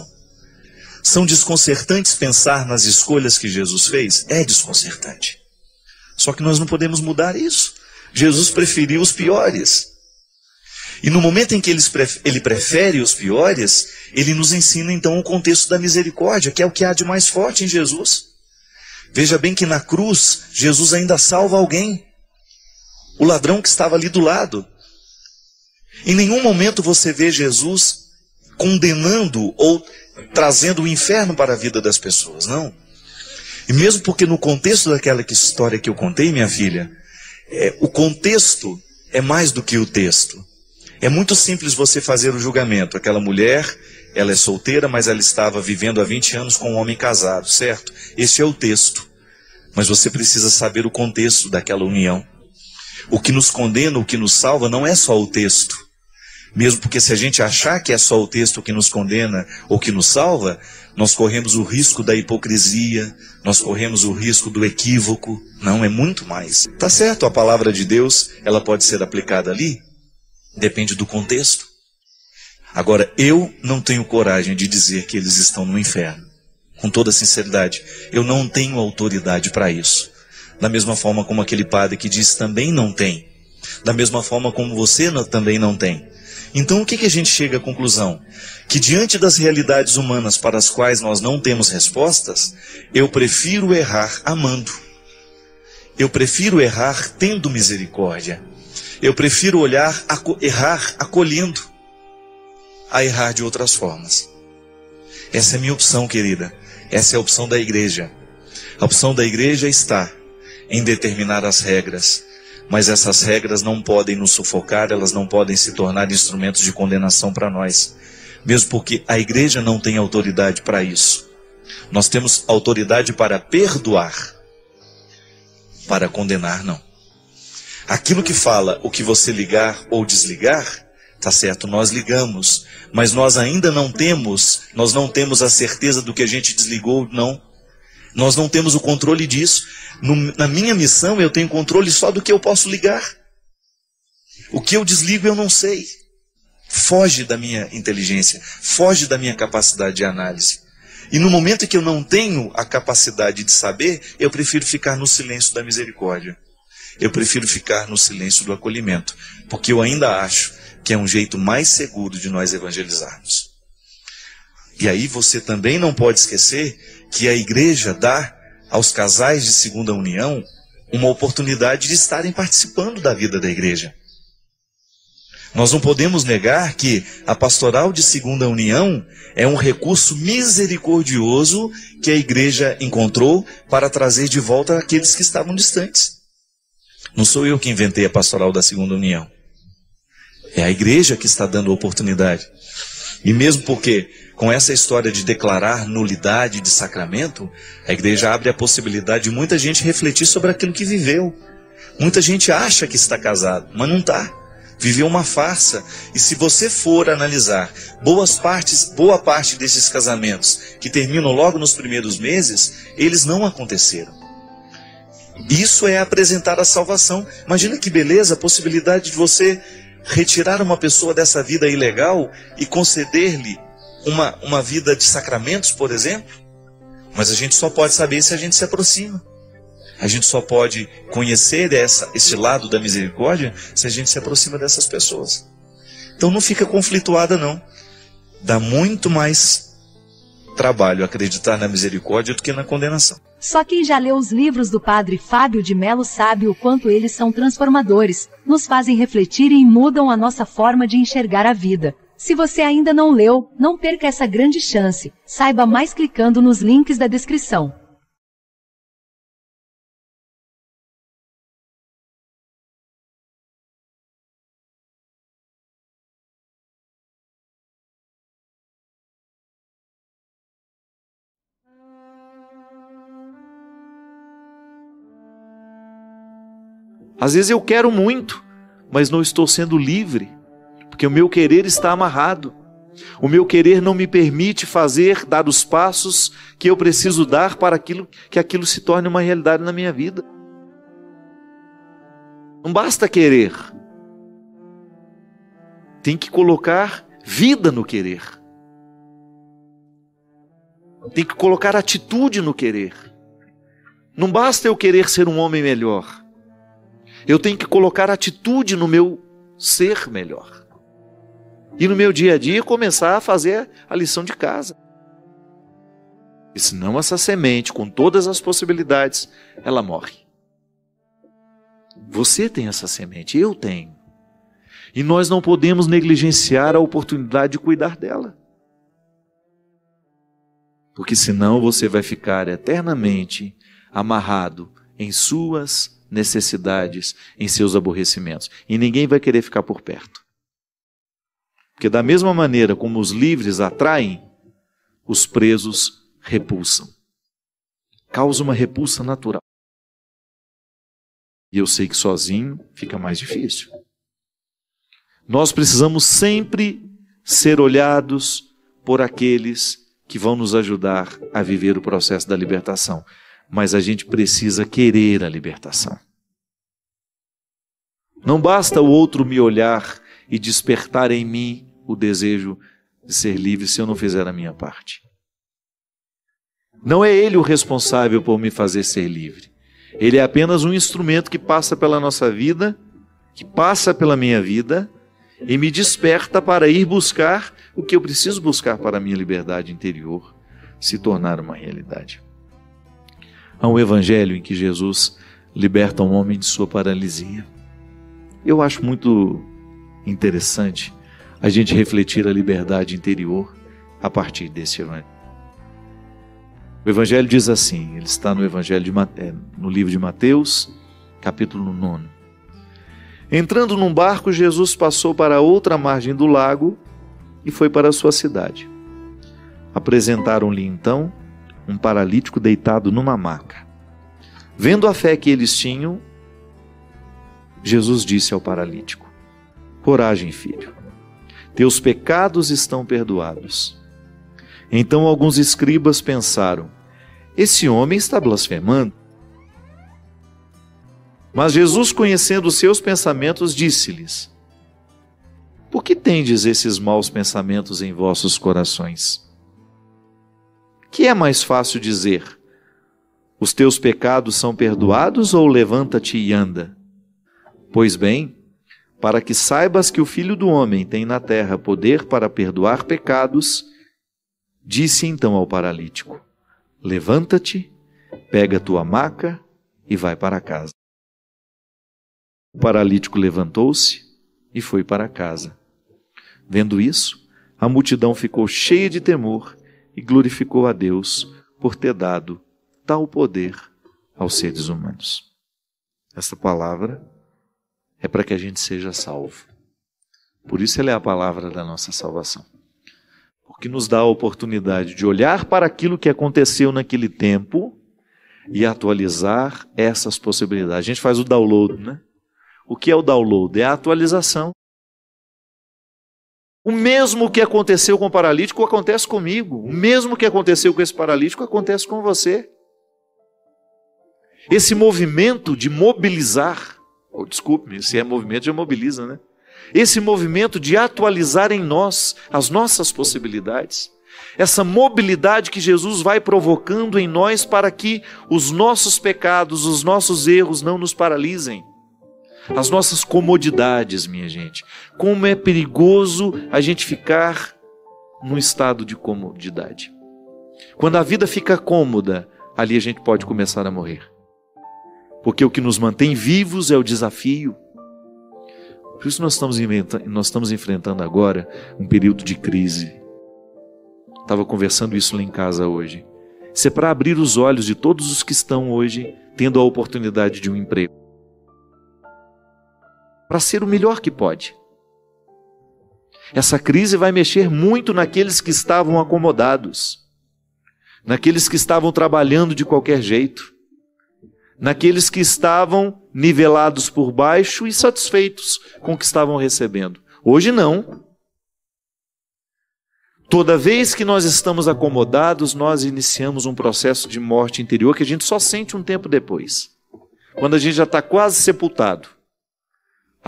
São desconcertantes pensar nas escolhas que Jesus fez? É desconcertante. Só que nós não podemos mudar isso. Jesus preferiu os piores. E no momento em que ele prefere os piores, ele nos ensina então o contexto da misericórdia, que é o que há de mais forte em Jesus. Veja bem que na cruz, Jesus ainda salva alguém. O ladrão que estava ali do lado. Em nenhum momento você vê Jesus condenando ou trazendo o inferno para a vida das pessoas, não. E mesmo porque no contexto daquela história que eu contei, minha filha, o contexto é mais do que o texto. É muito simples você fazer o julgamento. Aquela mulher, ela é solteira, mas ela estava vivendo há 20 anos com um homem casado, certo? Esse é o texto. Mas você precisa saber o contexto daquela união. O que nos condena, o que nos salva, não é só o texto. Mesmo porque se a gente achar que é só o texto que nos condena ou que nos salva, nós corremos o risco da hipocrisia, nós corremos o risco do equívoco. Não, é muito mais. Tá certo, a palavra de Deus, ela pode ser aplicada ali, depende do contexto. Agora, eu não tenho coragem de dizer que eles estão no inferno. Com toda sinceridade, eu não tenho autoridade para isso. Da mesma forma como aquele padre que disse também não tem. Da mesma forma como você também não tem. Então o que a gente chega à conclusão? Que diante das realidades humanas para as quais nós não temos respostas, eu prefiro errar amando. Eu prefiro errar tendo misericórdia. Eu prefiro errar acolhendo, a errar de outras formas. Essa é a minha opção, querida. Essa é a opção da igreja. A opção da igreja está em determinar as regras. Mas essas regras não podem nos sufocar, elas não podem se tornar instrumentos de condenação para nós. Mesmo porque a igreja não tem autoridade para isso. Nós temos autoridade para perdoar. Para condenar, não. Aquilo que fala o que você ligar ou desligar, tá certo, nós ligamos. Mas nós ainda não temos a certeza do que a gente desligou ou não. Nós não temos o controle disso. Na minha missão eu tenho controle só do que eu posso ligar. O que eu desligo eu não sei. Foge da minha inteligência, foge da minha capacidade de análise. E no momento em que eu não tenho a capacidade de saber, eu prefiro ficar no silêncio da misericórdia. Eu prefiro ficar no silêncio do acolhimento. Porque eu ainda acho que é um jeito mais seguro de nós evangelizarmos. E aí você também não pode esquecer que a igreja dá aos casais de segunda união uma oportunidade de estarem participando da vida da igreja. Nós não podemos negar que a pastoral de segunda união é um recurso misericordioso que a igreja encontrou para trazer de volta aqueles que estavam distantes. Não sou eu que inventei a pastoral da segunda união. É a igreja que está dando oportunidade. E mesmo porque, com essa história de declarar nulidade de sacramento, a igreja abre a possibilidade de muita gente refletir sobre aquilo que viveu. Muita gente acha que está casado, mas não está. Viveu uma farsa. E se você for analisar boa parte desses casamentos que terminam logo nos primeiros meses, eles não aconteceram. Isso é apresentar a salvação. Imagina que beleza a possibilidade de você retirar uma pessoa dessa vida ilegal e conceder-lhe uma vida de sacramentos, por exemplo. Mas a gente só pode saber se a gente se aproxima. A gente só pode conhecer esse lado da misericórdia se a gente se aproxima dessas pessoas. Então não fica conflituada não. Dá muito mais trabalho acreditar na misericórdia do que na condenação. Só quem já leu os livros do Padre Fábio de Mello sabe o quanto eles são transformadores, nos fazem refletir e mudam a nossa forma de enxergar a vida. Se você ainda não leu, não perca essa grande chance. Saiba mais clicando nos links da descrição. Às vezes eu quero muito, mas não estou sendo livre, porque o meu querer está amarrado. O meu querer não me permite dar os passos que eu preciso dar para que aquilo se torne uma realidade na minha vida. Não basta querer. Tem que colocar vida no querer. Tem que colocar atitude no querer. Não basta eu querer ser um homem melhor. Eu tenho que colocar atitude no meu ser melhor. E no meu dia a dia começar a fazer a lição de casa. E senão essa semente, com todas as possibilidades, ela morre. Você tem essa semente, eu tenho. E nós não podemos negligenciar a oportunidade de cuidar dela. Porque senão você vai ficar eternamente amarrado em suas necessidades, em seus aborrecimentos. E ninguém vai querer ficar por perto. Porque da mesma maneira como os livres atraem, os presos repulsam. Causa uma repulsa natural. E eu sei que sozinho fica mais difícil. Nós precisamos sempre ser olhados por aqueles que vão nos ajudar a viver o processo da libertação. Mas a gente precisa querer a libertação. Não basta o outro me olhar e despertar em mim o desejo de ser livre se eu não fizer a minha parte. Não é ele o responsável por me fazer ser livre. Ele é apenas um instrumento que passa pela nossa vida, que passa pela minha vida e me desperta para ir buscar o que eu preciso buscar para a minha liberdade interior se tornar uma realidade. Há um evangelho em que Jesus liberta um homem de sua paralisia. Eu acho muito interessante a gente refletir a liberdade interior a partir desse evangelho. O evangelho diz assim, ele está no evangelho no livro de Mateus, capítulo 9. Entrando num barco, Jesus passou para outra margem do lago e foi para a sua cidade. Apresentaram-lhe então um paralítico deitado numa maca. Vendo a fé que eles tinham, Jesus disse ao paralítico: coragem, filho, teus pecados estão perdoados. Então alguns escribas pensaram: esse homem está blasfemando. Mas Jesus, conhecendo os seus pensamentos, disse-lhes: por que tendes esses maus pensamentos em vossos corações? Que é mais fácil dizer: os teus pecados são perdoados, ou levanta-te e anda? Pois bem, para que saibas que o Filho do Homem tem na terra poder para perdoar pecados, disse então ao paralítico: levanta-te, pega a tua maca e vai para casa. O paralítico levantou-se e foi para casa. Vendo isso, a multidão ficou cheia de temor e glorificou a Deus por ter dado tal poder aos seres humanos. Esta palavra é para que a gente seja salvo. Por isso ela é a palavra da nossa salvação. Porque nos dá a oportunidade de olhar para aquilo que aconteceu naquele tempo e atualizar essas possibilidades. A gente faz o download, né? O que é o download? É a atualização. O mesmo que aconteceu com o paralítico acontece comigo. O mesmo que aconteceu com esse paralítico acontece com você. Esse movimento de mobilizar, desculpe-me, se é movimento já mobiliza, né? Esse movimento de atualizar em nós as nossas possibilidades, essa mobilidade que Jesus vai provocando em nós para que os nossos pecados, os nossos erros não nos paralisem. As nossas comodidades, minha gente. Como é perigoso a gente ficar num estado de comodidade. Quando a vida fica cômoda, ali a gente pode começar a morrer. Porque o que nos mantém vivos é o desafio. Por isso nós estamos enfrentando agora um período de crise. Estava conversando isso lá em casa hoje. Isso é para abrir os olhos de todos os que estão hoje tendo a oportunidade de um emprego. Para ser o melhor que pode. Essa crise vai mexer muito naqueles que estavam acomodados, naqueles que estavam trabalhando de qualquer jeito, naqueles que estavam nivelados por baixo e satisfeitos com o que estavam recebendo. Hoje não. Toda vez que nós estamos acomodados, nós iniciamos um processo de morte interior que a gente só sente um tempo depois. Quando a gente já está quase sepultado.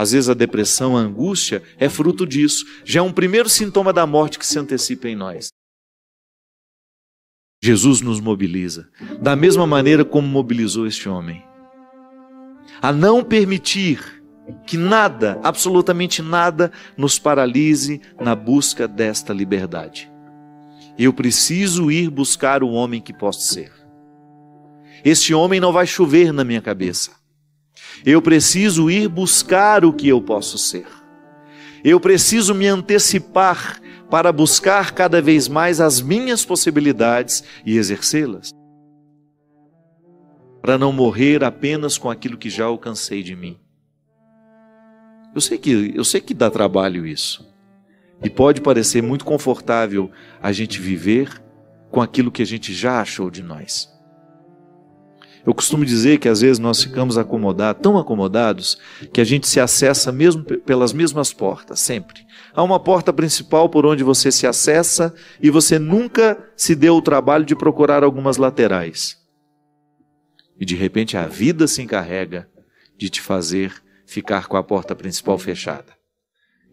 Às vezes a depressão, a angústia é fruto disso. Já é um primeiro sintoma da morte que se antecipa em nós. Jesus nos mobiliza, da mesma maneira como mobilizou este homem. A não permitir que nada, absolutamente nada, nos paralise na busca desta liberdade. Eu preciso ir buscar o homem que posso ser. Este homem não vai chover na minha cabeça. Eu preciso ir buscar o que eu posso ser. Eu preciso me antecipar para buscar cada vez mais as minhas possibilidades e exercê-las. Para não morrer apenas com aquilo que já alcancei de mim. Eu sei que dá trabalho isso. E pode parecer muito confortável a gente viver com aquilo que a gente já achou de nós. Eu costumo dizer que às vezes nós ficamos acomodados, tão acomodados, que a gente se acessa mesmo pelas mesmas portas, sempre. Há uma porta principal por onde você se acessa e você nunca se deu o trabalho de procurar algumas laterais. E de repente a vida se encarrega de te fazer ficar com a porta principal fechada.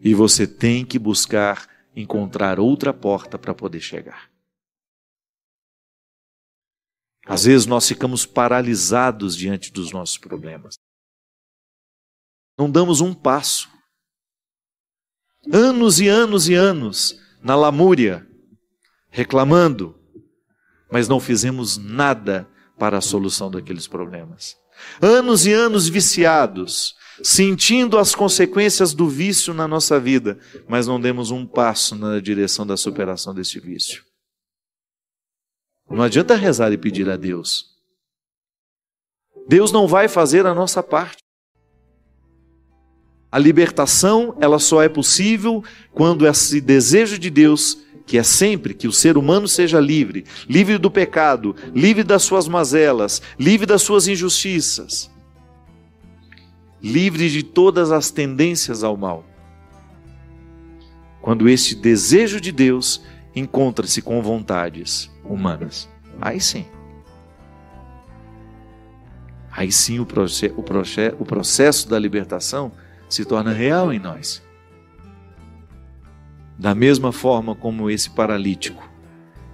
E você tem que buscar encontrar outra porta para poder chegar. Às vezes nós ficamos paralisados diante dos nossos problemas. Não damos um passo. Anos e anos e anos na lamúria, reclamando, mas não fizemos nada para a solução daqueles problemas. Anos e anos viciados, sentindo as consequências do vício na nossa vida, mas não demos um passo na direção da superação desse vício. Não adianta rezar e pedir a Deus. Deus não vai fazer a nossa parte. A libertação, ela só é possível quando esse desejo de Deus, que é sempre que o ser humano seja livre, livre do pecado, livre das suas mazelas, livre das suas injustiças, livre de todas as tendências ao mal. Quando este desejo de Deus encontra-se com vontades humanas, aí sim. Aí sim o processo da libertação se torna real em nós. Da mesma forma como esse paralítico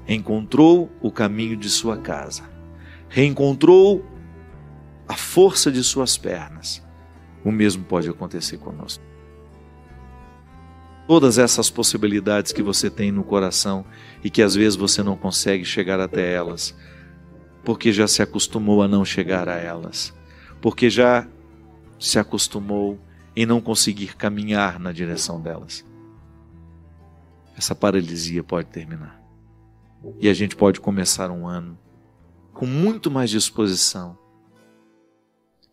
encontrou o caminho de sua casa, reencontrou a força de suas pernas, o mesmo pode acontecer conosco. Todas essas possibilidades que você tem no coração e que às vezes você não consegue chegar até elas, porque já se acostumou a não chegar a elas, porque já se acostumou em não conseguir caminhar na direção delas. Essa paralisia pode terminar. E a gente pode começar um ano com muito mais disposição,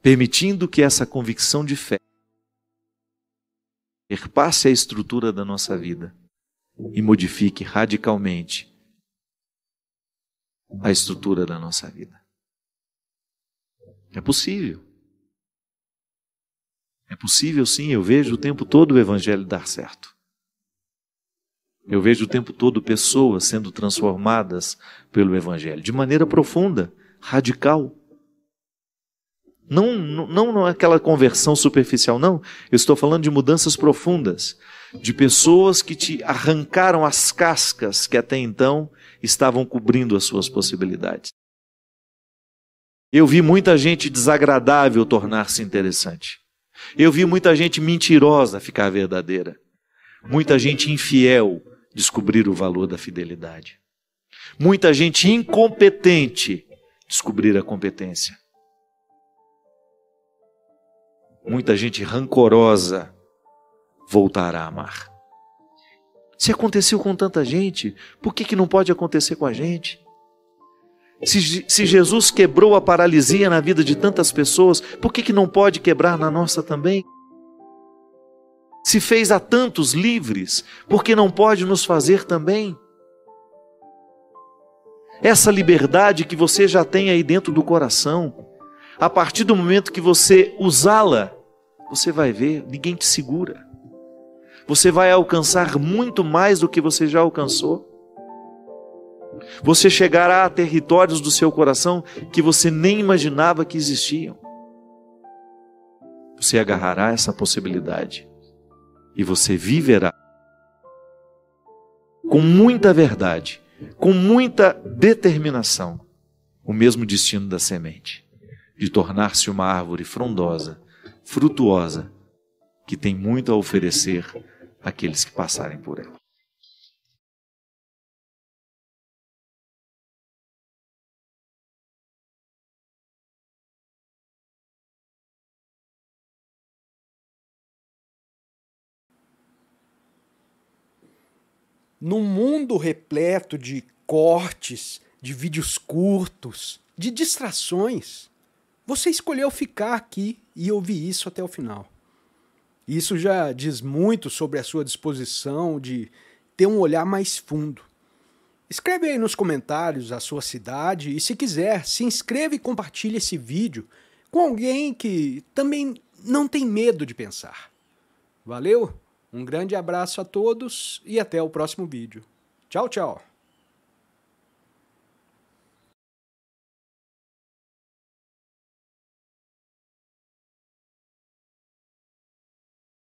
permitindo que essa convicção de fé perpasse a estrutura da nossa vida e modifique radicalmente a estrutura da nossa vida. É possível. É possível sim, eu vejo o tempo todo o Evangelho dar certo. Eu vejo o tempo todo pessoas sendo transformadas pelo Evangelho, de maneira profunda, radical. Não aquela conversão superficial, não. Eu estou falando de mudanças profundas, de pessoas que te arrancaram as cascas que até então estavam cobrindo as suas possibilidades. Eu vi muita gente desagradável tornar-se interessante. Eu vi muita gente mentirosa ficar verdadeira. Muita gente infiel descobrir o valor da fidelidade. Muita gente incompetente descobrir a competência. Muita gente rancorosa voltar a amar. Se aconteceu com tanta gente, por que não pode acontecer com a gente? Se Jesus quebrou a paralisia na vida de tantas pessoas, por que não pode quebrar na nossa também? Se fez a tantos livres, por que não pode nos fazer também? Essa liberdade que você já tem aí dentro do coração, a partir do momento que você usá-la, você vai ver, ninguém te segura. Você vai alcançar muito mais do que você já alcançou. Você chegará a territórios do seu coração que você nem imaginava que existiam. Você agarrará essa possibilidade e você viverá com muita verdade, com muita determinação, o mesmo destino da semente, de tornar-se uma árvore frondosa, frutuosa, que tem muito a oferecer àqueles que passarem por ela. Num mundo repleto de cortes, de vídeos curtos, de distrações, você escolheu ficar aqui e ouvir isso até o final. Isso já diz muito sobre a sua disposição de ter um olhar mais fundo. Escreve aí nos comentários a sua cidade e, se quiser, se inscreva e compartilhe esse vídeo com alguém que também não tem medo de pensar. Valeu? Um grande abraço a todos e até o próximo vídeo. Tchau, tchau!